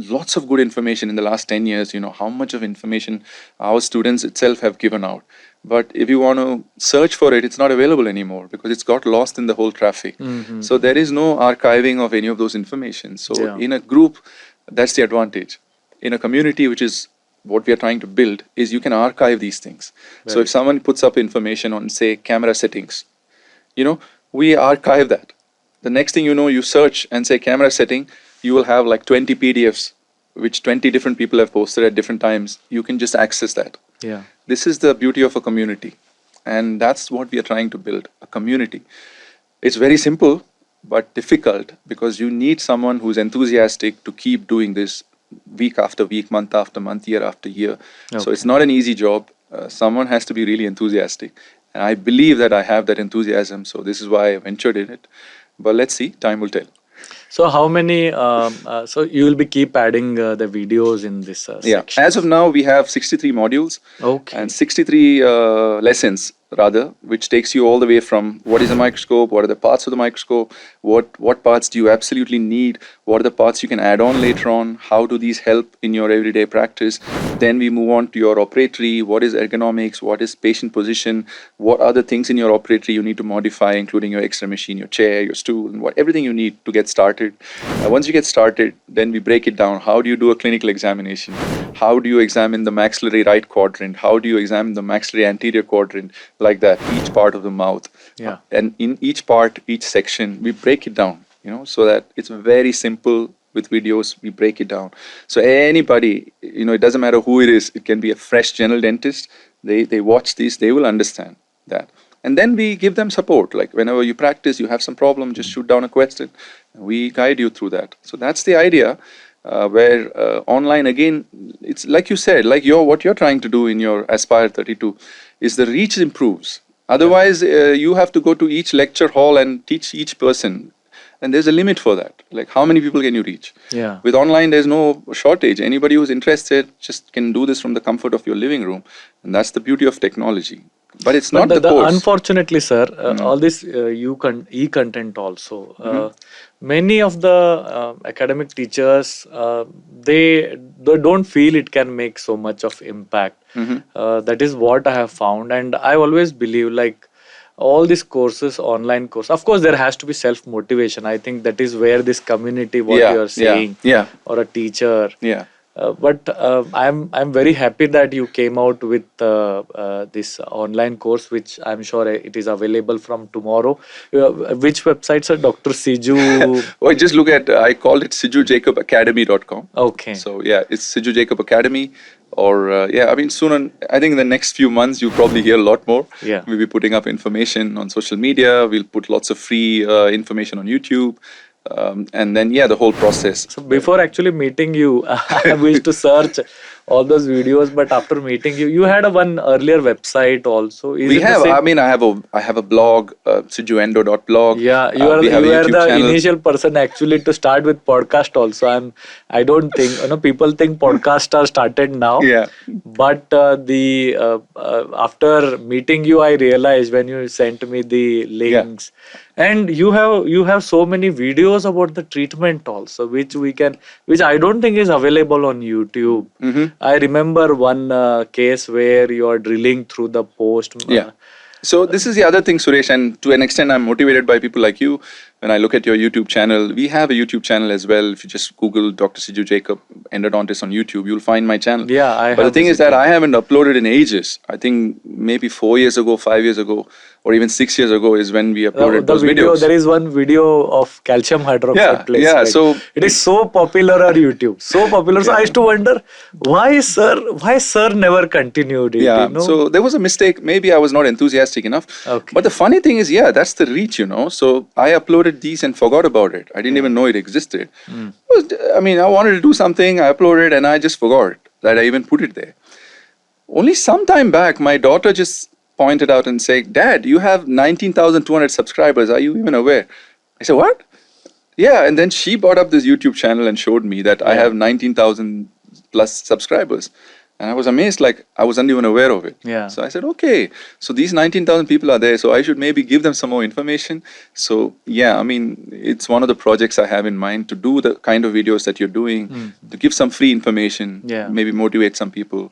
lots of good information in the last 10 years, how much of information our students itself have given out. But if you want to search for it, it's not available anymore, because it's got lost in the whole traffic. So there is no archiving of any of those information. So in a group, that's the advantage. In a community, which is what we are trying to build, is you can archive these things. So if someone puts up information on, say, camera settings, we archive that. The next thing you search and say camera setting, you will have like 20 PDFs, which 20 different people have posted at different times. You can just access that. Yeah. This is the beauty of a community. And that's what we are trying to build, a community. It's very simple, but difficult, because you need someone who's enthusiastic to keep doing this week after week, month after month, year after year. Okay. So it's not an easy job. Someone has to be really enthusiastic. And I believe that I have that enthusiasm. So this is why I ventured in it. But let's see, time will tell. So how many, so you will be keep adding the videos in this section? As of now, we have 63 modules. Okay. And 63 lessons, rather, which takes you all the way from what is a microscope, what are the parts of the microscope, what parts do you absolutely need, what are the parts you can add on later on, how do these help in your everyday practice. Then we move on to your operatory, what is ergonomics, what is patient position, what are the things in your operatory you need to modify, including your X-ray machine, your chair, your stool, and everything you need to get started. Once you get started, then we break it down. How do you do a clinical examination? How do you examine the maxillary right quadrant? How do you examine the maxillary anterior quadrant? Like that, each part of the mouth. Yeah. And in each part, each section, we break it down, so that it's very simple. With videos, we break it down. So anybody, it doesn't matter who it is. It can be a fresh general dentist. They watch these, they will understand that. And then we give them support. Like whenever you practice, you have some problem, just shoot down a question. We guide you through that. So that's the idea. Where online, again, it's like you said, like what you're trying to do in your Aspire 32 is the reach improves. Otherwise, you have to go to each lecture hall and teach each person. And there's a limit for that. Like how many people can you reach? Yeah. With online, there's no shortage. Anybody who's interested just can do this from the comfort of your living room. And that's the beauty of technology. But it's not the course. Unfortunately, sir, all this e-content also, many of the academic teachers, they don't feel it can make so much of impact. That is what I have found. And I always believe, like, all these courses, online course. Of course, there has to be self motivation. I think that is where this community, what Yeah, you are yeah, saying, yeah, or a teacher. yeah. But I'm very happy that you came out with this online course, which I'm sure it is available from tomorrow. Which websites are Dr. Siju? Well, just look at, I called it SijuJacobAcademy.com. Okay. So yeah, it's Siju Jacob Academy. Or yeah, I mean, soon on, I think in the next few months, you'll probably hear a lot more. Yeah. We'll be putting up information on social media. We'll put lots of free information on YouTube. And then, yeah, the whole process. So before actually meeting you, I used to search all those videos. But after meeting you, you had a one earlier website also. Is We it the have, same? I mean, I have a blog, SijuEndo.blog. Yeah, We have a you are YouTube the channel. initial person actually to start with podcast also. I don't think people think podcasts are started now. Yeah. But after meeting you, I realized when you sent me the links, and you have so many videos about the treatment also, which I don't think is available on YouTube. I remember one case where you are drilling through the post. Yeah. So this is the other thing, Suresh, and to an extent, I'm motivated by people like you. When I look at your YouTube channel, we have a YouTube channel as well. If you just Google Dr. Siju Jacob, Endodontist on YouTube, you'll find my channel. Yeah, But the thing is that I haven't uploaded in ages. I think maybe 4 years ago, 5 years ago, or even 6 years ago is when we uploaded those videos. There is one video of calcium hydroxide placement. Yeah, so it is so popular on YouTube, so popular. So I used to wonder why sir never continued it. Yeah, You know? so there was a mistake. Maybe I was not enthusiastic enough. Okay. But the funny thing is, yeah, that's the reach, you know. So I uploaded these and forgot about it. I didn't even know it existed. I mean, I wanted to do something, I uploaded, and I just forgot that I even put it there. Only some time back, my daughter just pointed out and said, "Dad, you have 19,200 subscribers. Are you even aware?" I said, "What?" Yeah, and then she brought up this YouTube channel and showed me that I have 19,000 plus subscribers. And I was amazed, like I wasn't even aware of it. Yeah. So I said, okay, so these 19,000 people are there, so I should maybe give them some more information. So yeah, I mean, it's one of the projects I have in mind to do the kind of videos that you're doing, to give some free information, maybe motivate some people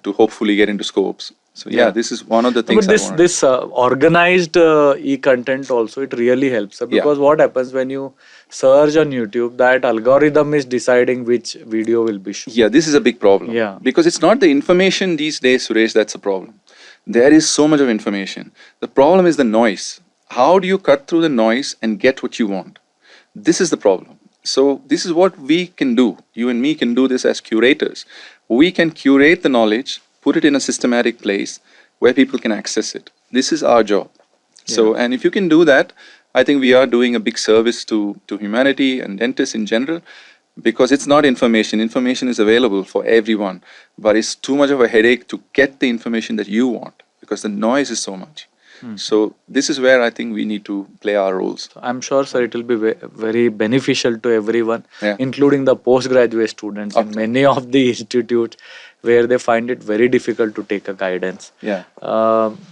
to hopefully get into scopes. So yeah, this is one of the things. But this organized e-content also, it really helps, because what happens when you search on YouTube, that algorithm is deciding which video will be shown. Yeah, this is a big problem. Yeah. Because it's not the information these days, Suresh, that's a problem. There is so much of information. The problem is the noise. How do you cut through the noise and get what you want? This is the problem. So this is what we can do. You and me can do this as curators. We can curate the knowledge, put it in a systematic place where people can access it. This is our job. So, and if you can do that, I think we are doing a big service to humanity and dentists in general, because it's not information. Information is available for everyone, but it's too much of a headache to get the information that you want, because the noise is so much. So this is where I think we need to play our roles. I'm sure, sir, it will be very beneficial to everyone, including the postgraduate students in many of the institutes where they find it very difficult to take a guidance. Yeah.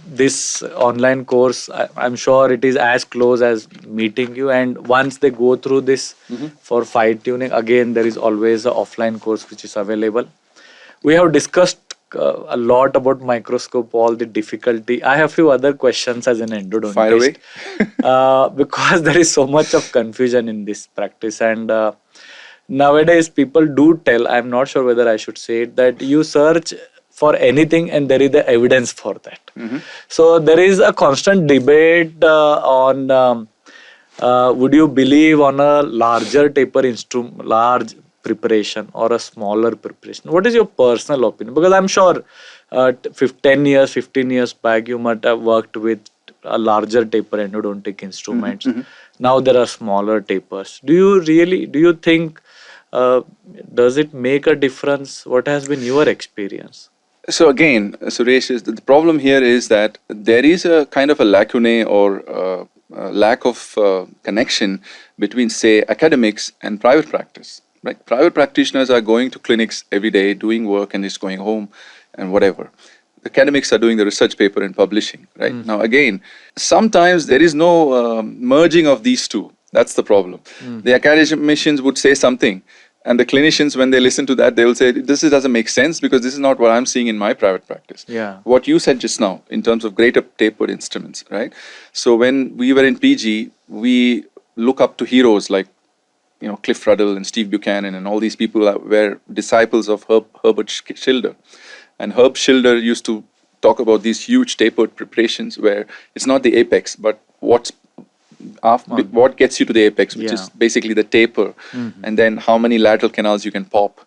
This online course, I'm sure it is as close as meeting you. And once they go through this for fine tuning, again, there is always an offline course which is available. We have discussed a lot about microscope, all the difficulty. I have few other questions as an endodontist. Fire away. Because there is so much of confusion in this practice, and nowadays people do tell, I'm not sure whether I should say it, that you search for anything and there is the evidence for that. So there is a constant debate on would you believe on a larger taper instrument, large preparation or a smaller preparation? What is your personal opinion? Because I'm sure 10 years, 15 years back, you might have worked with a larger taper endodontic instruments. Now there are smaller tapers. Do you think, does it make a difference? What has been your experience? So again, Suresh, the problem here is that there is a kind of a lacune or lack of connection between, say, academics and private practice. Right? Private practitioners are going to clinics every day, doing work, and just going home and whatever. The academics are doing the research paper and publishing. Right? Now, again, sometimes there is no merging of these two. That's the problem. The academicians would say something, And the clinicians, when they listen to that, they will say, this doesn't make sense because this is not what I'm seeing in my private practice. Yeah. What you said just now in terms of greater tapered instruments, right? So when we were in PG, we look up to heroes like, Cliff Ruddle and Steve Buchanan and all these people were disciples of Herbert Schilder. And Herb Schilder used to talk about these huge tapered preparations where it's not the apex, but what gets you to the apex, which is basically the taper, and then how many lateral canals you can pop,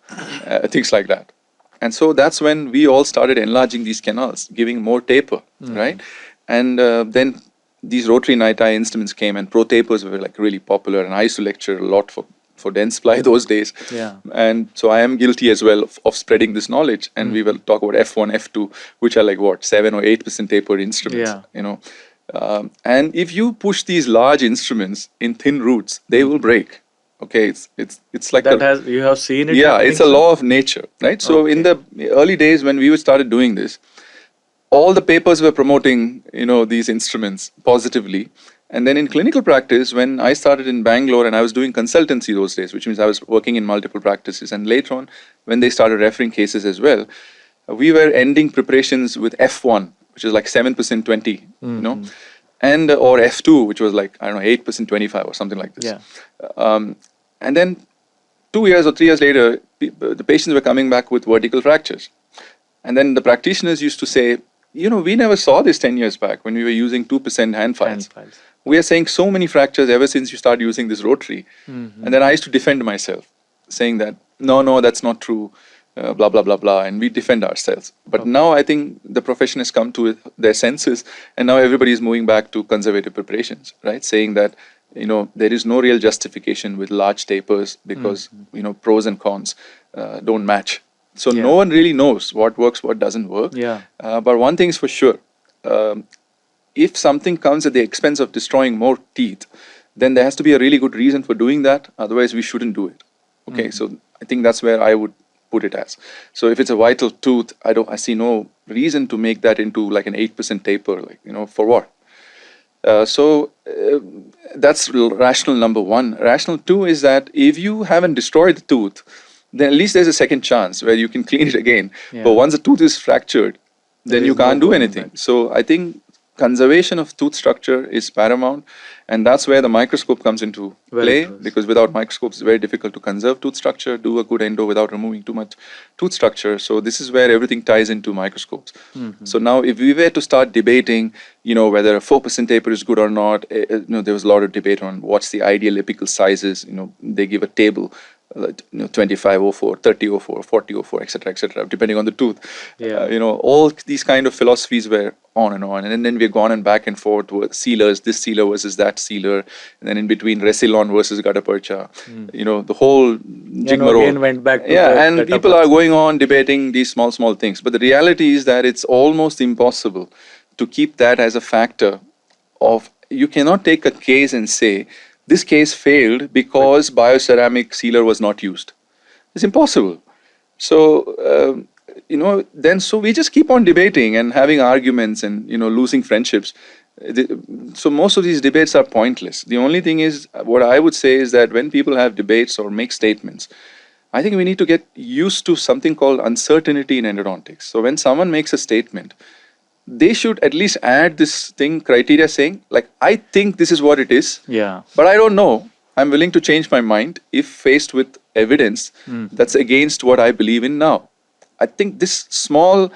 things like that. And so that's when we all started enlarging these canals, giving more taper, right? And then these rotary night eye instruments came, and pro tapers were like really popular, and I used to lecture a lot for Dentsply those days. Yeah. And so I am guilty as well of spreading this knowledge, and we will talk about F1, F2, which are like 7 or 8% tapered instruments, and if you push these large instruments in thin roots, they will break. Okay, it's like you have seen it. Yeah, it's a law of nature, right? So in the early days when we started doing this, all the papers were promoting these instruments positively. And then in clinical practice, when I started in Bangalore and I was doing consultancy those days, which means I was working in multiple practices, and later on when they started referring cases as well, we were ending preparations with F1, which is like 7% 20, and or F2, which was like, I don't know, 8% 25 or something like this. Yeah. And then 2 years or 3 years later, the patients were coming back with vertical fractures. And then the practitioners used to say, we never saw this 10 years back when we were using 2% hand files. We are saying so many fractures ever since you started using this rotary. And then I used to defend myself, saying that, no, that's not true. Blah, blah, blah, blah, and we defend ourselves. But now I think the profession has come to their senses, and now everybody is moving back to conservative preparations, right? Saying that, there is no real justification with large tapers because, pros and cons don't match. So no one really knows what works, what doesn't work. Yeah. But one thing is for sure, if something comes at the expense of destroying more teeth, then there has to be a really good reason for doing that. Otherwise, we shouldn't do it. Okay, so I think that's where I would put it as. So if it's a vital tooth, I see no reason to make that into like an 8% taper, for what? So that's rational number one. Rational two is that if you haven't destroyed the tooth, then at least there's a second chance where you can clean it again. Yeah. But once the tooth is fractured, then you can't do anything. So I think conservation of tooth structure is paramount, and that's where the microscope comes into play, because without microscopes it's very difficult to conserve tooth structure, do a good endo without removing too much tooth structure. So this is where everything ties into microscopes. So now if we were to start debating, whether a 4% taper is good or not, there was a lot of debate on what's the ideal apical sizes. They give a table, 2504, 3004, 4004, etc., depending on the tooth. All these kind of philosophies were on, and then we've gone and back and forth with sealers, this sealer versus that sealer, and then in between Resilon versus Gutta Percha. The whole rigmarole. Again went back to and people are going on debating these small things, but the reality is that it's almost impossible to keep that as a factor of, you cannot take a case and say, this case failed because bioceramic sealer was not used. It's impossible. So, so we just keep on debating and having arguments and, losing friendships. So most of these debates are pointless. The only thing is, what I would say is that when people have debates or make statements, I think we need to get used to something called uncertainty in endodontics. So when someone makes a statement, they should at least add this criteria saying, like, I think this is what it is, but I don't know. I'm willing to change my mind if faced with evidence that's against what I believe in now. I think this small,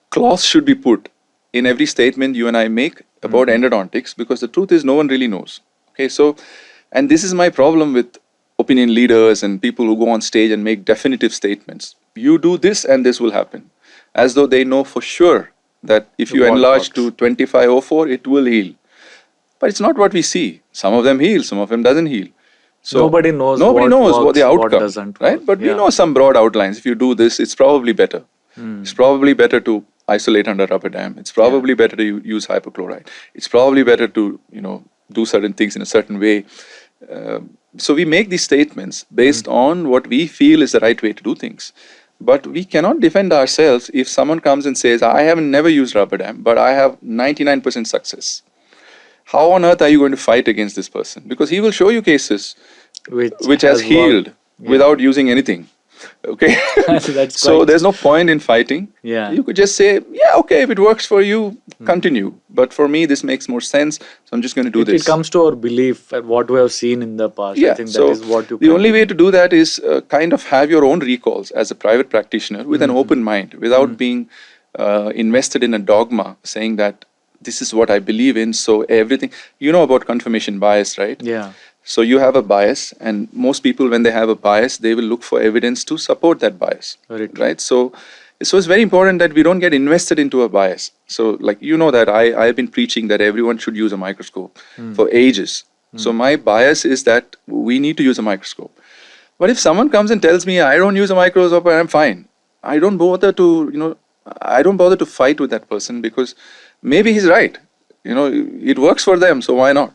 clause should be put in every statement you and I make about endodontics, because the truth is no one really knows. Okay, so, and this is my problem with opinion leaders and people who go on stage and make definitive statements. You do this and this will happen, as though they know for sure that if you enlarge to 2504, it will heal. But it's not what we see. Some of them heal, some of them doesn't heal. So nobody knows what the outcome, what doesn't right? work. But we know some broad outlines. If you do this, it's probably better. It's probably better to isolate under rubber dam. It's probably better to use hypochlorite. It's probably better to, do certain things in a certain way. So we make these statements based on what we feel is the right way to do things. But we cannot defend ourselves if someone comes and says, I have never used rubber dam, but I have 99% success. How on earth are you going to fight against this person? Because he will show you cases which has healed without using anything. Okay. That's So quite, there's no point in fighting. yeah. You could just say, yeah, okay, if it works for you, continue. But for me, this makes more sense. So I'm just going to do It this. comes to our belief and what we have seen in the past. I Yeah. think that So is what you the only way continue. to do that is kind of have your own recalls as a private practitioner with an open mind, without being invested in a dogma, saying that this is what I believe in. So everything, you know about confirmation bias, right? Yeah. So you have a bias, and most people, when they have a bias, they will look for evidence to support that bias, Very true. right? So it's very important that we don't get invested into a bias. So, like, you know that I've been preaching that everyone should use a microscope for ages. So my bias is that we need to use a microscope. But if someone comes and tells me I don't use a microscope and I'm fine, I don't bother to, I don't bother to fight with that person, because maybe he's right. It works for them, so why not?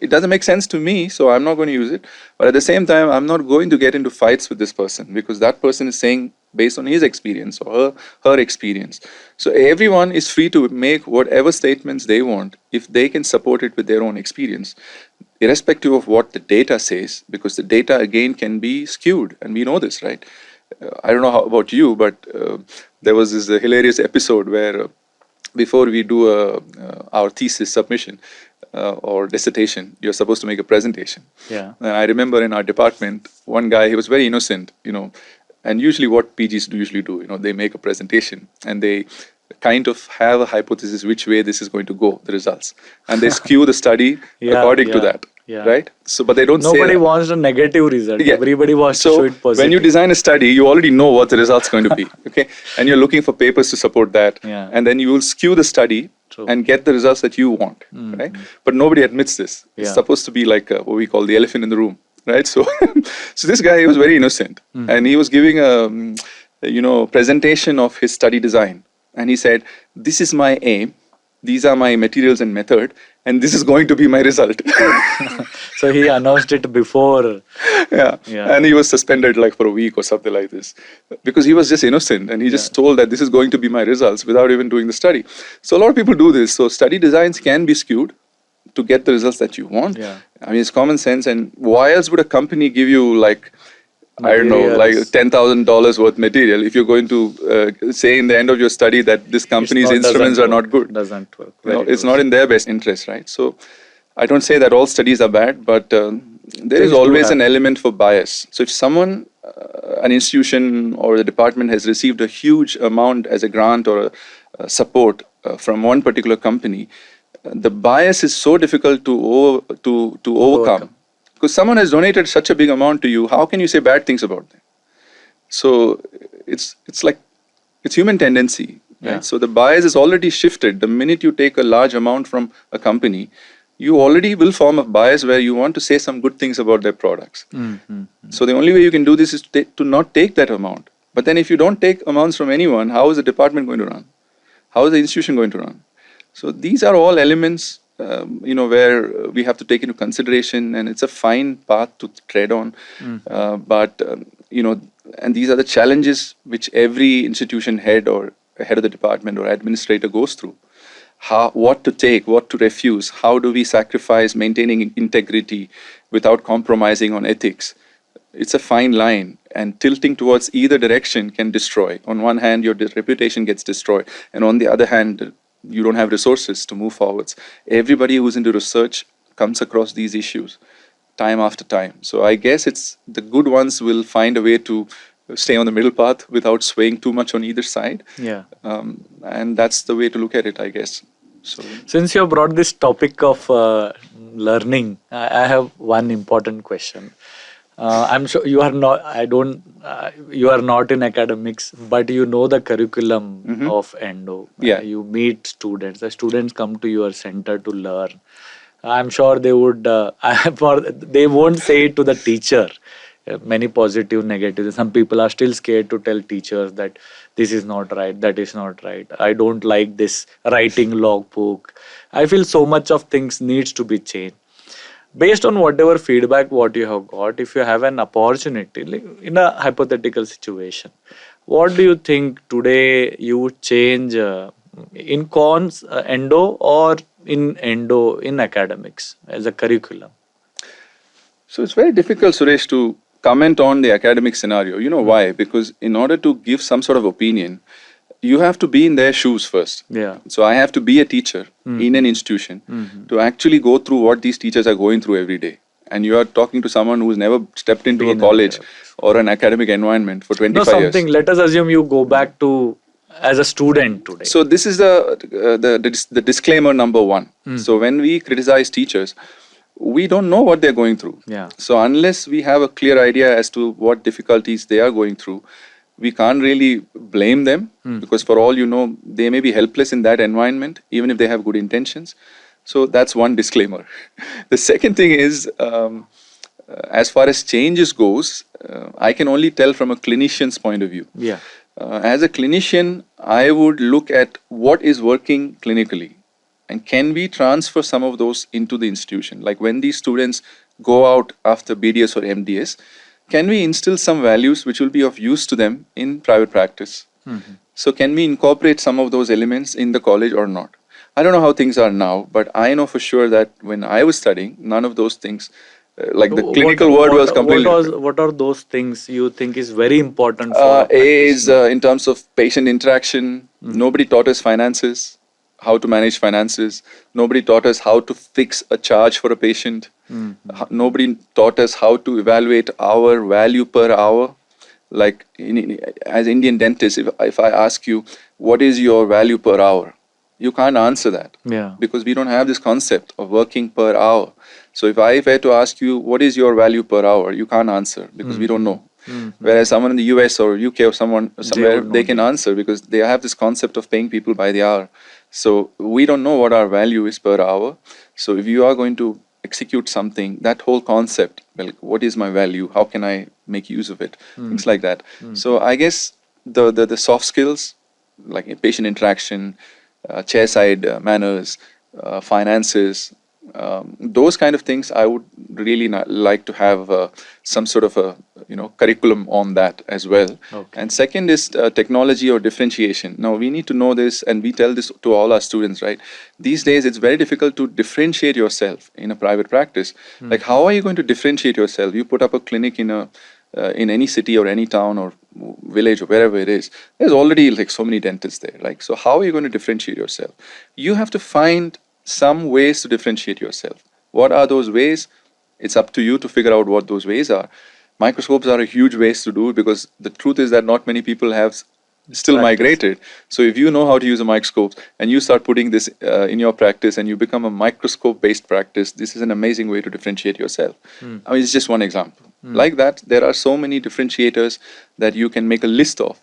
It doesn't make sense to me, so I'm not going to use it. But at the same time, I'm not going to get into fights with this person, because that person is saying based on his experience or her experience. So everyone is free to make whatever statements they want if they can support it with their own experience, irrespective of what the data says, because the data again can be skewed, and we know this, right? I don't know how about you, but there was this hilarious episode where before we do our thesis submission or dissertation, you're supposed to make a presentation. Yeah. And I remember in our department, one guy, he was very innocent, and usually what PGs usually do, they make a presentation and they kind of have a hypothesis which way this is going to go, the results, and they skew the study according to that. Yeah. Right? So, but they don't say Nobody that. wants a negative result. Yeah. Everybody wants to show So it positive. when you design a study, you already know what the result's going to be, okay? And you're looking for papers to support that. Yeah. And then you will skew the study True. and get the results that you want, right? But nobody admits this. It's Yeah. supposed to be like what we call the elephant in the room, right? So, so this guy, he was very innocent, and he was giving a presentation of his study design, and he said, "This is my aim. These are my materials and method, and this is going to be my result." So he announced it before. Yeah. And he was suspended like for a week or something like this, because he was just innocent, and he just told that this is going to be my results without even doing the study. So a lot of people do this. So study designs can be skewed to get the results that you want. Yeah. I mean, it's common sense. And why else would a company give you like, I don't know, like $10,000 worth material if you're going to say in the end of your study that this company's instruments are not good? Doesn't work. It's not in their best interest, right? So I don't say that all studies are bad, but there is always an element for bias. So if someone, an institution or the department has received a huge amount as a grant or a support from one particular company, the bias is so difficult to overcome. Because someone has donated such a big amount to you, how can you say bad things about them? So it's like, it's human tendency, right? Yeah. So the bias is already shifted. The minute you take a large amount from a company, you already will form a bias where you want to say some good things about their products. So the only way you can do this is to not take that amount. But then if you don't take amounts from anyone, how is the department going to run? How is the institution going to run? So these are all elements where we have to take into consideration, and it's a fine path to tread on. But and these are the challenges which every institution head or head of the department or administrator goes through. What to take, what to refuse, how do we sacrifice maintaining integrity without compromising on ethics? It's a fine line, and tilting towards either direction can destroy. On one hand, your reputation gets destroyed, and on the other hand, you don't have resources to move forwards. Everybody who's into research comes across these issues time after time. So I guess it's the good ones will find a way to stay on the middle path without swaying too much on either side. Yeah. And that's the way to look at it, I guess. So since you have brought this topic of learning, I have one important question. I'm sure you are not. You are not in academics, but you know the curriculum of Endo. Yeah. You meet students. The students come to your center to learn. I'm sure they would. They won't say it to the teacher. Many positive, negative. Some people are still scared to tell teachers that this is not right, that is not right. I don't like this writing logbook. I feel so much of things needs to be changed. Based on whatever feedback what you have got, if you have an opportunity, like in a hypothetical situation, what do you think today you would change in cons Endo or in Endo in academics as a curriculum? So it's very difficult, Suresh, to comment on the academic scenario. You know why? Because in order to give some sort of opinion, you have to be in their shoes first. Yeah. So I have to be a teacher in an institution to actually go through what these teachers are going through every day. And you are talking to someone who's never stepped into a Been in college academics. or an academic environment for No, 25 years. something. Let us assume you go back to as a student today. So this is the disclaimer number one. So when we criticize teachers, we don't know what they're going through. Yeah. So unless we have a clear idea as to what difficulties they are going through, we can't really blame them because for all you know, they may be helpless in that environment, even if they have good intentions. So that's one disclaimer. The second thing is, as far as changes goes, I can only tell from a clinician's point of view. Yeah. As a clinician, I would look at what is working clinically and can we transfer some of those into the institution. Like when these students go out after BDS or MDS, can we instill some values which will be of use to them in private practice? So can we incorporate some of those elements in the college or not? I don't know how things are now, but I know for sure that when I was studying, none of those things, like the clinical world was completely different. What are those things you think is very important for a A is practitioner? in terms of patient interaction. Nobody taught us finances, how to manage finances. Nobody taught us how to fix a charge for a patient. Nobody taught us how to evaluate our value per hour. Like as Indian dentists, if I ask you, what is your value per hour? You can't answer that. Yeah. Because we don't have this concept of working per hour. So if I were to ask you, what is your value per hour? You can't answer because we don't know. Whereas someone in the US or UK or someone somewhere, would know they can answer because they have this concept of paying people by the hour. So we don't know what our value is per hour. So if you are going to execute something, that whole concept, well, what is my value? How can I make use of it? Things like that. So I guess the soft skills, like patient interaction, chairside manners, finances, those kind of things, I would really like to have some sort of a curriculum on that as well. Okay. And second is technology or differentiation. Now we need to know this, and we tell this to all our students, right? These days it's very difficult to differentiate yourself in a private practice. Like how are you going to differentiate yourself? You put up a clinic in any city or any town or village or wherever it is, there's already like so many dentists there. Like, so how are you going to differentiate yourself? You have to find some ways to differentiate yourself. What are those ways? It's up to you to figure out what those ways are. Microscopes are a huge ways to do it because the truth is that not many people have still migrated. So if you know how to use a microscope and you start putting this in your practice and you become a microscope based practice, this is an amazing way to differentiate yourself. I mean, it's just one example. Like that, there are so many differentiators that you can make a list of.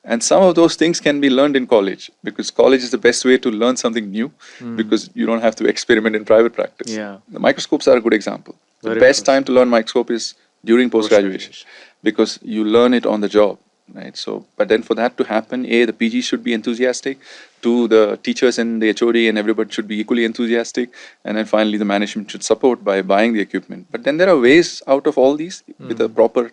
And some of those things can be learned in college because college is the best way to learn something new because you don't have to experiment in private practice. Yeah. The microscopes are a good example. Very The best true. time to learn microscope is during post-graduation because you learn it on the job. Right. So, but then for that to happen, the PG should be enthusiastic. The teachers and the HOD and everybody should be equally enthusiastic. And then finally, the management should support by buying the equipment. But then there are ways out of all these with a proper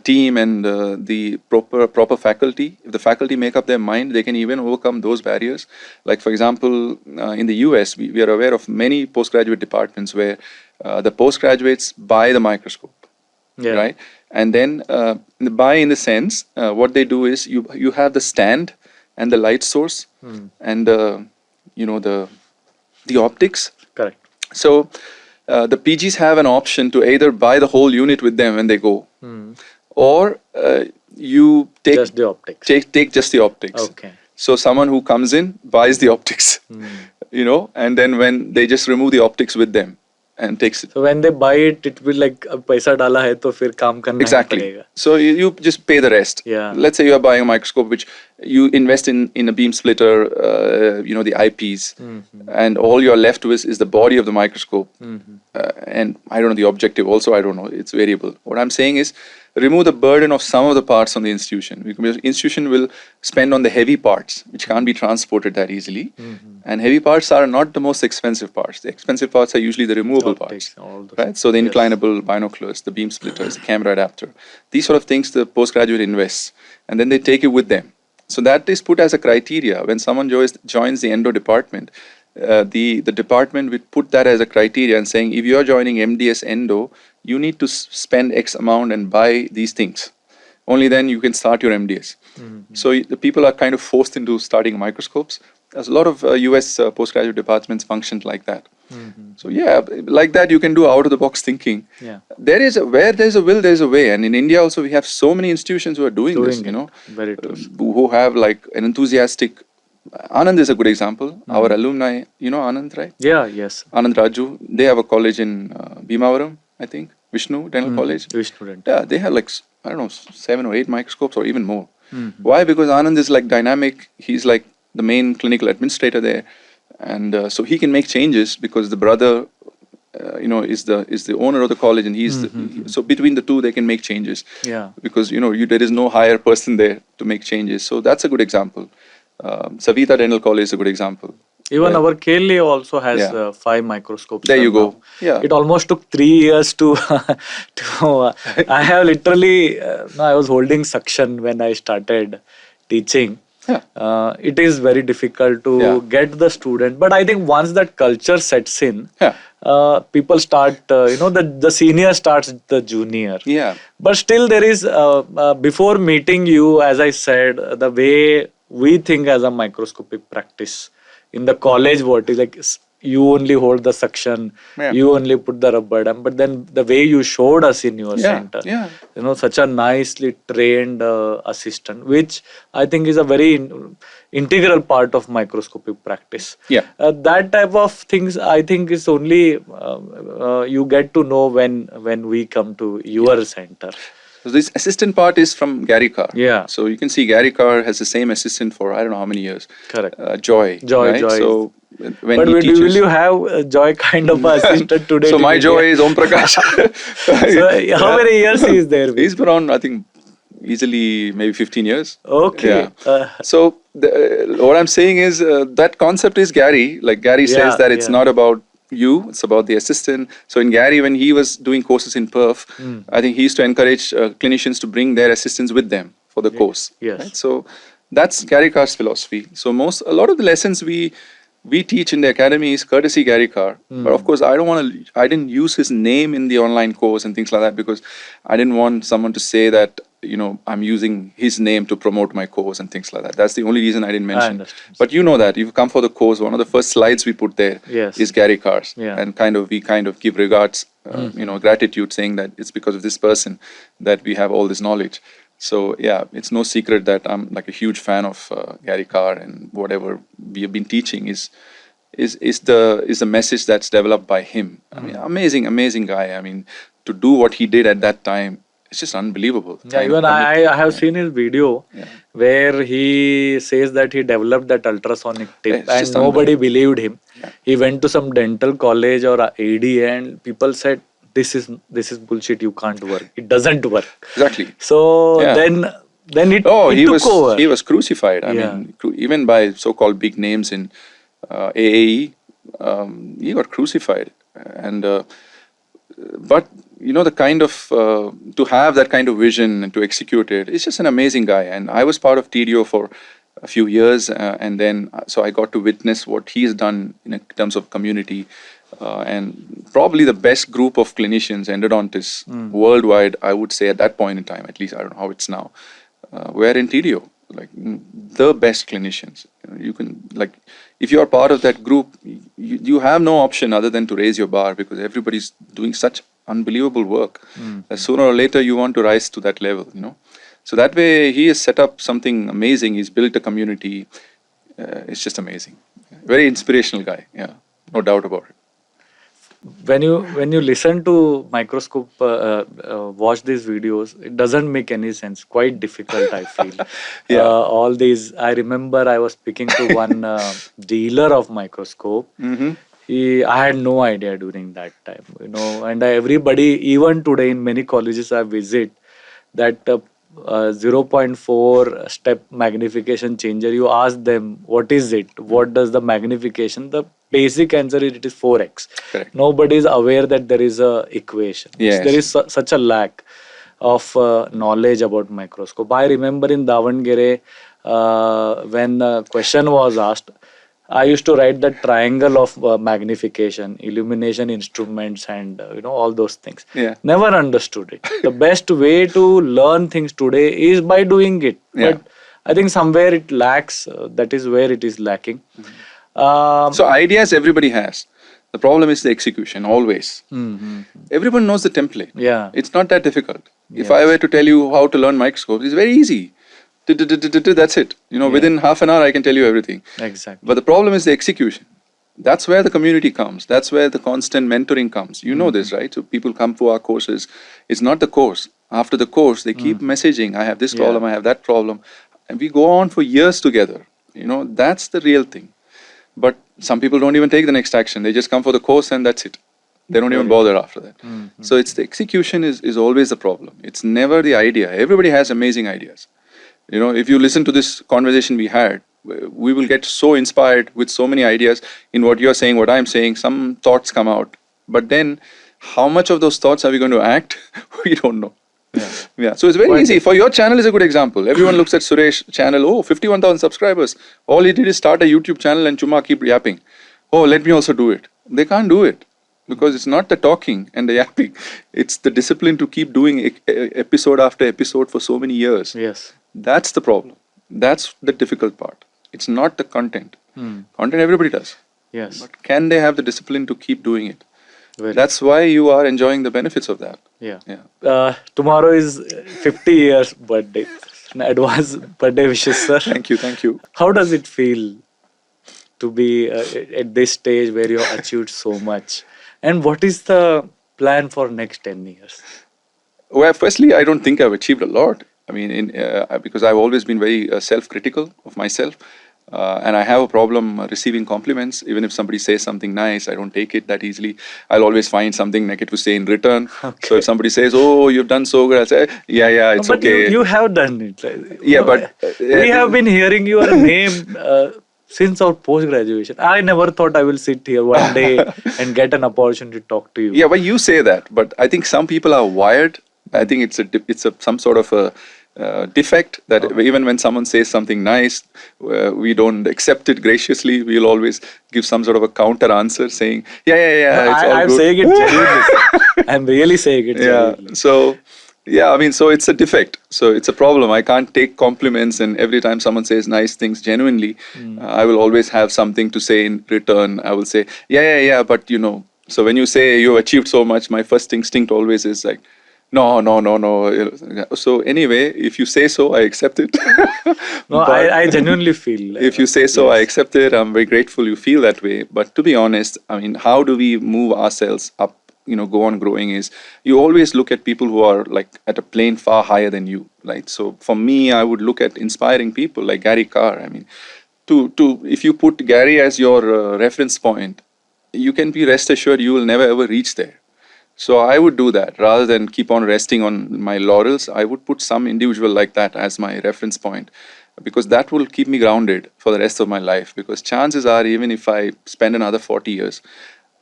team and the proper faculty. If the faculty make up their mind, they can even overcome those barriers. Like for example, in the US, we are aware of many postgraduate departments where the postgraduates buy the microscope. Yeah. Right, and then buy in the sense what they do is you have the stand and the light source and the optics. Correct. So the PGs have an option to either buy the whole unit with them when they go, or you take Just the optics. take just the optics. Okay. So someone who comes in buys the optics, and then when they just remove the optics with them and takes it. So when they buy it, it will like अब पैसा डाला है तो फिर काम करना ही Exactly. पड़ेगा. So you just pay the rest. Yeah. Let's say you are buying a microscope, which you invest in a beam splitter, the eyepieces, and all you're left with is the body of the microscope. And I don't know the objective. Also, I don't know. It's variable. What I'm saying is, remove the burden of some of the parts on the institution. Because the institution will spend on the heavy parts, which can't be transported that easily. And heavy parts are not the most expensive parts. The expensive parts are usually the removable Optics, parts. all those. Right? So the inclinable binoculars, the beam splitters, the camera adapter, these sort of things the postgraduate invests, and then they take it with them. So that is put as a criteria when someone joins the endo department. The department would put that as a criteria and saying, if you are joining MDS endo, you need to spend X amount and buy these things. Only then you can start your MDS. So the people are kind of forced into starting microscopes. There's a lot of US postgraduate departments functioned like that. So yeah, like that you can do out of the box thinking. Yeah. Where there's a will, there's a way. And in India also we have so many institutions who are doing this, you know, Very true. who have like an enthusiastic. Anand is a good example. Our alumni, you know Anand, right? Yeah, yes. Anand Raju, they have a college in Bhimavaram, I think, Vishnu Dental College. Vishnu Dental. Yeah, they have like, I don't know, 7 or 8 microscopes or even more. Why? Because Anand is like dynamic. He's like the main clinical administrator there. And so he can make changes because the brother, you know, is the owner of the college, and so between the two they can make changes. Yeah. Because you know there is no higher person there to make changes. So that's a good example. Savita Dental College is a good example. Even our Kelly also has Yeah. 5 microscopes. There you now. go. Yeah. It almost took 3 years to. I have literally. No, I was holding suction when I started teaching. Yeah. It is very difficult to Yeah. get the student, but I think once that culture sets in, Yeah. people start. The senior starts the junior. Yeah. But still, there is before meeting you, as I said, the way we think as a microscopic practice in the college, what is like you only hold the suction, Yeah. you only put the rubber dam. But then the way you showed us in your Yeah. center, Yeah. such a nicely trained assistant, which I think is a very integral part of microscopic practice. Yeah. That type of things I think is only you get to know when we come to your center. So this assistant part is from Gary Carr. Yeah. So you can see Gary Carr has the same assistant for I don't know how many years. Correct. Joy. Joy, Right? Joy. So when But he teaches, will you have a Joy kind of assistant today? so my today? Joy is Om Prakash. So how many years he is there? He's been around, I think, easily maybe 15 years. Okay. Yeah. So what I'm saying is that concept is Gary. Like Gary Yeah, says that it's yeah. not about you, it's about the assistant. So in Gary, when he was doing courses in Perth, I think he used to encourage clinicians to bring their assistants with them for the course. Yes. Right? So that's Gary Carr's philosophy. So a lot of the lessons we teach in the academy is courtesy Gary Carr. But of course, I didn't use his name in the online course and things like that because I didn't want someone to say that, I'm using his name to promote my course and things like that. That's the only reason I didn't mention. understand. But you know that you've come for the course. One of the first slides we put there Yes. is Gary Carr's, Yeah. and we give regards, gratitude, saying that it's because of this person that we have all this knowledge. So yeah, it's no secret that I'm like a huge fan of Gary Carr, and whatever we have been teaching is the message that's developed by him. I mean, amazing guy. I mean, to do what he did at that time, it's just unbelievable. Yeah, even I have seen his video where he says that he developed that ultrasonic tip It's and just nobody believed him. He went to some dental college or AD and people said, this is bullshit, you can't work. It doesn't work. Exactly. So Yeah. then it he took over. was crucified. I Yeah. mean, even by so-called big names in AAE, he got crucified. And but the kind of to have that kind of vision and to execute it, it's just an amazing guy. And I was part of TDO for a few years, and then so I got to witness what he's done in terms of community. And probably the best group of clinicians, endodontists worldwide, I would say at that point in time, at least I don't know how it's now, were in TDO, like the best clinicians. You can, like, if you are part of that group, you have no option other than to raise your bar because everybody's doing such unbelievable work. Sooner or later, you want to rise to that level, So that way, he has set up something amazing. He's built a community. It's just amazing. Very inspirational guy. Yeah, no doubt about it. When you listen to microscope, watch these videos, it doesn't make any sense. Quite difficult, I feel. Yeah. All these. I remember I was speaking to one dealer of microscope. I had no idea during that time, and everybody, even today in many colleges I visit, that 0.4 step magnification changer, you ask them, what is it? What does the magnification? The basic answer is it is 4x. Correct. Nobody is aware that there is a equation. Yes. There is such a lack of knowledge about microscope. I remember in Davangere, when the question was asked, I used to write that triangle of magnification, illumination instruments, and all those things. Yeah. Never understood it. The best way to learn things today is by doing it. Yeah. But I think somewhere it lacks. That is where it is lacking. So ideas everybody has. The problem is the execution, always. Everyone knows the template. Yeah. It's not that difficult. If Yes. I were to tell you how to learn microscopes, it's very easy. That's it. Within half an hour, I can tell you everything. Exactly. But the problem is the execution. That's where the community comes. That's where the constant mentoring comes. You know this, right? So people come for our courses. It's not the course. After the course, they keep messaging, I have this problem, I have that problem. And we go on for years together. That's the real thing. But some people don't even take the next action. They just come for the course and that's it. They don't even bother after that. So it's the execution is always the problem. It's never the idea. Everybody has amazing ideas. If you listen to this conversation we had, we will get so inspired with so many ideas in what you're saying, what I'm saying. Some thoughts come out. But then how much of those thoughts are we going to act? We don't know. Yeah. So it's very easy. For your channel is a good example. Everyone looks at Suresh channel. 51,000 subscribers. All he did is start a YouTube channel and chuma keep yapping. Let me also do it. They can't do it because it's not the talking and the yapping. It's the discipline to keep doing episode after episode for so many years. Yes. That's the problem. That's the difficult part. It's not the content. Content everybody does. Yes. But can they have the discipline to keep doing it? Very. That's why you are enjoying the benefits of that. Yeah. Tomorrow is 50 years birthday. Advance birthday wishes, sir. Thank you. How does it feel to be at this stage where you have achieved so much? And what is the plan for next 10 years? Well, firstly, I don't think I've achieved a lot. I mean, because I've always been very self-critical of myself. And I have a problem receiving compliments. Even if somebody says something nice, I don't take it that easily. I'll always find something negative to say in return. Okay. So if somebody says, "Oh, you've done so good," I'll say, "Yeah, it's but okay." you have done it. Yeah, but we have been hearing your name since our post-graduation. I never thought I will sit here one day and get an opportunity to talk to you. Yeah, but you say that. But I think some people are wired. I think it's some sort of a defect that even when someone says something nice, we don't accept it graciously. We'll always give some sort of a counter answer saying, yeah, it's all I'm good. saying it genuinely. I'm really saying it genuinely. So, so it's a defect. So it's a problem. I can't take compliments, and every time someone says nice things genuinely, I will always have something to say in return. I will say, yeah, but So when you say you achieved so much, my first instinct always is like, no. So anyway, if you say so, I accept it. No, I genuinely feel. If you say so, I accept it. I'm very grateful you feel that way. But to be honest, I mean, how do we move ourselves up, go on growing is you always look at people who are like at a plane far higher than you, right? So for me, I would look at inspiring people like Gary Carr. I mean, if you put Gary as your reference point, you can be rest assured you will never ever reach there. So I would do that rather than keep on resting on my laurels. I would put some individual like that as my reference point, because that will keep me grounded for the rest of my life. Because chances are, even if I spend another 40 years,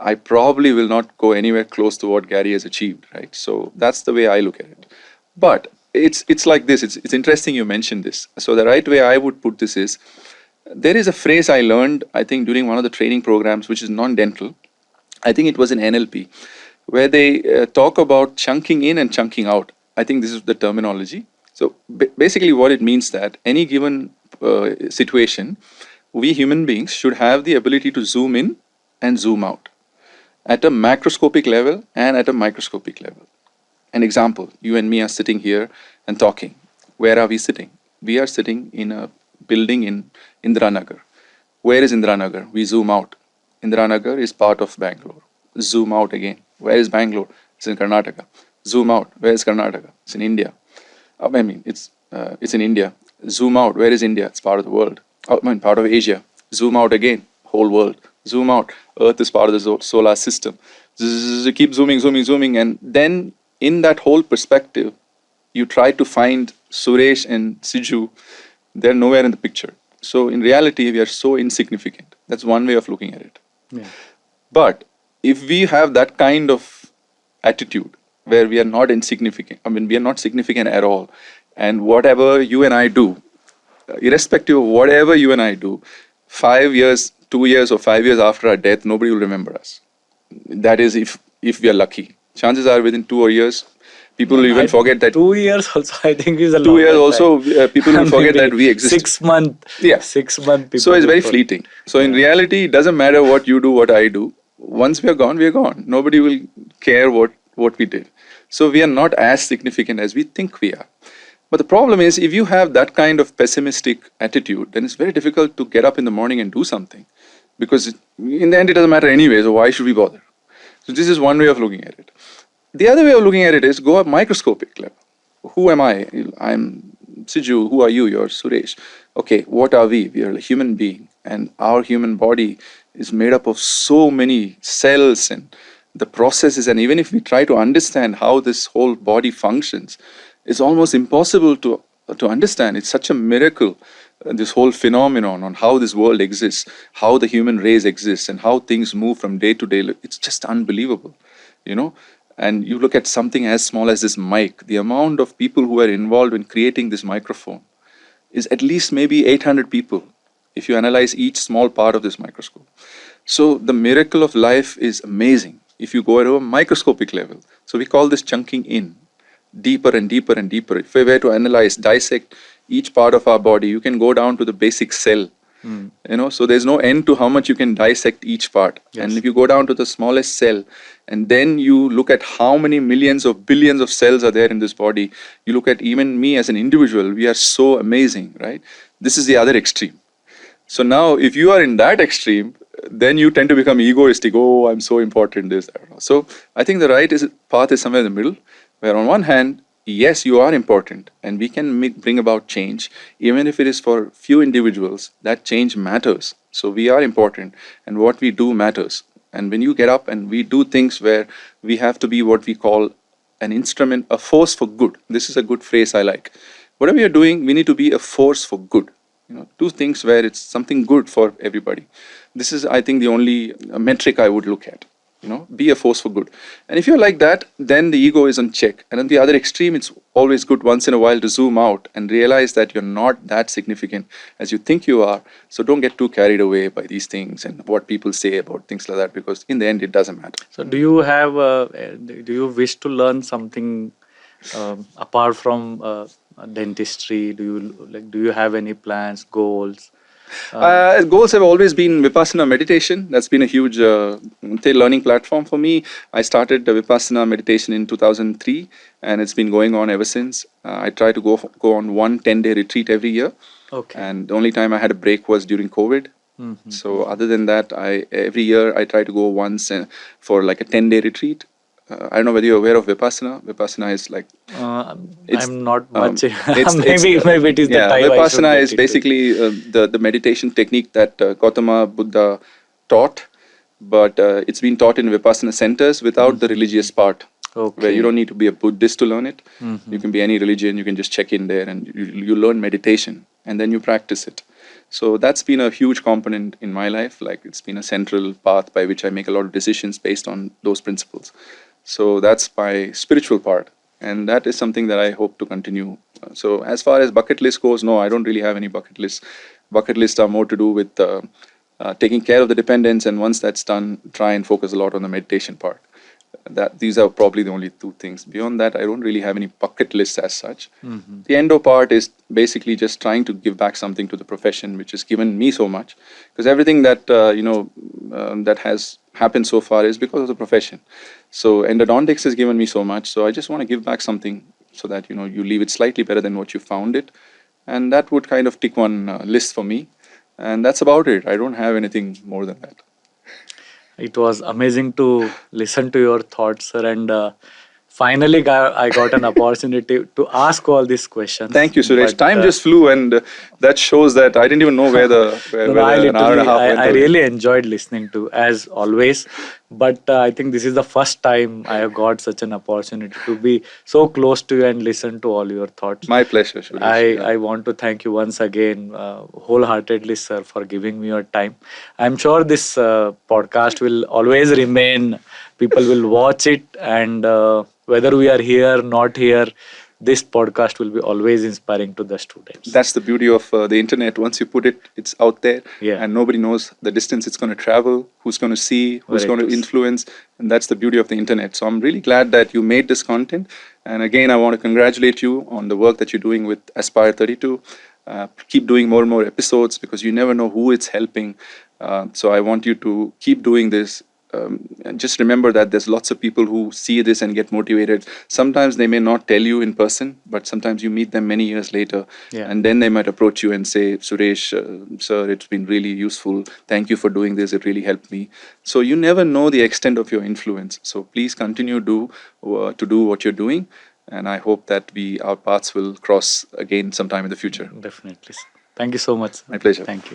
I probably will not go anywhere close to what Gary has achieved, right? So that's the way I look at it. But it's like this. It's interesting you mentioned this. So the right way I would put this is, there is a phrase I learned, I think, during one of the training programs, which is non-dental. I think it was in NLP, where they talk about chunking in and chunking out. I think this is the terminology. So basically what it means that any given situation, we human beings should have the ability to zoom in and zoom out at a macroscopic level and at a microscopic level. An example, you and me are sitting here and talking. Where are we sitting? We are sitting in a building in Indiranagar. Where is Indiranagar? We zoom out. Indiranagar is part of Bangalore. Zoom out again. Where is Bangalore? It's in Karnataka. Zoom out. Where is Karnataka? It's in India. It's in India. Zoom out. Where is India? It's part of the world. Part of Asia. Zoom out again. Whole world. Zoom out. Earth is part of the solar system. Keep zooming. And then in that whole perspective, you try to find Suresh and Siju. They're nowhere in the picture. So in reality, we are so insignificant. That's one way of looking at it. Yeah. But if we have that kind of attitude where we are not insignificant, we are not significant at all, and whatever you and I do, irrespective of whatever you and I do, 5 years, 2 years or 5 years after our death, nobody will remember us. That is if we are lucky. Chances are within 2 years, people will even forget that. 2 years also, I think, is a 2 years longer also, time. people will forget Maybe that we exist. 6 month. Yeah. 6 month people. So it's very will fleeting. So in Yeah. reality, it doesn't matter what you do, what I do. Once we are gone, we are gone. Nobody will care what we did. So we are not as significant as we think we are. But the problem is, if you have that kind of pessimistic attitude, then it's very difficult to get up in the morning and do something. Because in the end, it doesn't matter anyway, so why should we bother? So this is one way of looking at it. The other way of looking at it is go up microscopic level. Who am I? I'm Siju. Who are you? You're Suresh. Okay, what are we? We are a human being, and our human body is made up of so many cells and the processes. And even if we try to understand how this whole body functions, it's almost impossible to understand. It's such a miracle, this whole phenomenon on how this world exists, how the human race exists, and how things move from day to day. It's just unbelievable, you know. And you look at something as small as this mic, the amount of people who are involved in creating this microphone is at least maybe 800 people if you analyze each small part of this microscope. So the miracle of life is amazing if you go at a microscopic level. So we call this chunking in, deeper and deeper and deeper. If we were to analyze, dissect each part of our body, you can go down to the basic cell. So there's no end to how much you can dissect each part. Yes. And if you go down to the smallest cell, and then you look at how many millions of billions of cells are there in this body, you look at even me as an individual, we are so amazing, right? This is the other extreme. So now if you are in that extreme, then you tend to become egoistic. Oh, I'm so important, this, that. So I think the right path is somewhere in the middle, where on one hand, yes, you are important, and we can bring about change, even if it is for few individuals. That change matters. So we are important, and what we do matters. And when you get up and we do things where we have to be what we call an instrument, a force for good. This is a good phrase I like. Whatever you're doing, we need to be a force for good. Do things where it's something good for everybody. This is, I think, the only metric I would look at. Be a force for good. And if you're like that, then the ego is on check. And on the other extreme, it's always good once in a while to zoom out and realize that you're not that significant as you think you are. So don't get too carried away by these things and what people say about things like that, because in the end, it doesn't matter. So do you wish to learn something apart from dentistry? Do you have any plans, goals? Goals have always been Vipassana meditation. That's been a huge learning platform for me. I started Vipassana meditation in 2003, and it's been going on ever since. I try to go on one 10-day retreat every year. Okay. And the only time I had a break was during COVID. So other than that, every year I try to go once for like a 10-day retreat. I don't know whether you're aware of Vipassana. Vipassana is like... I'm not much. maybe it is the time. Vipassana is basically the meditation technique that Gautama Buddha taught, but it's been taught in Vipassana centers without the religious part. Okay. Where you don't need to be a Buddhist to learn it. You can be any religion. You can just check in there and you learn meditation, and then you practice it. So that's been a huge component in my life. Like, it's been a central path by which I make a lot of decisions based on those principles. So that's my spiritual part, and that is something that I hope to continue. So as far as bucket list goes, no, I don't really have any bucket lists. Bucket lists are more to do with taking care of the dependents, and once that's done, try and focus a lot on the meditation part. These are probably the only two things. Beyond that, I don't really have any bucket lists as such. The endo part is basically just trying to give back something to the profession, which has given me so much. Because everything that that has happened so far is because of the profession. So endodontics has given me so much. So I just want to give back something so that you leave it slightly better than what you found it. And that would kind of tick one list for me. And that's about it. I don't have anything more than that. It was amazing to listen to your thoughts, sir, and finally I got an opportunity to ask all these questions. Thank you, Suresh. Time just flew, and that shows that I didn't even know where an hour and a half went I away. really enjoyed listening to, as always. But I think this is the first time I have got such an opportunity to be so close to you and listen to all your thoughts. My pleasure, Suresh. I want to thank you once again, wholeheartedly, sir, for giving me your time. I'm sure this podcast will always remain. People will watch it, and whether we are here, not here, this podcast will be always inspiring to the students. That's the beauty of the internet. Once you put it, it's out there, Yeah. and nobody knows the distance it's going to travel, who's going to see, who's Very going to true. influence, and that's the beauty of the internet. So I'm really glad that you made this content. And again, I want to congratulate you on the work that you're doing with Aspire 32. Keep doing more and more episodes, because you never know who it's helping. So I want you to keep doing this. And just remember that there's lots of people who see this and get motivated. Sometimes they may not tell you in person, but sometimes you meet them many years later, Yeah. and then they might approach you and say, Suresh, sir, it's been really useful. Thank you for doing this. It really helped me. So you never know the extent of your influence. So please continue to do what you're doing. And I hope that our paths will cross again sometime in the future. Definitely. Thank you so much. My pleasure. Thank you.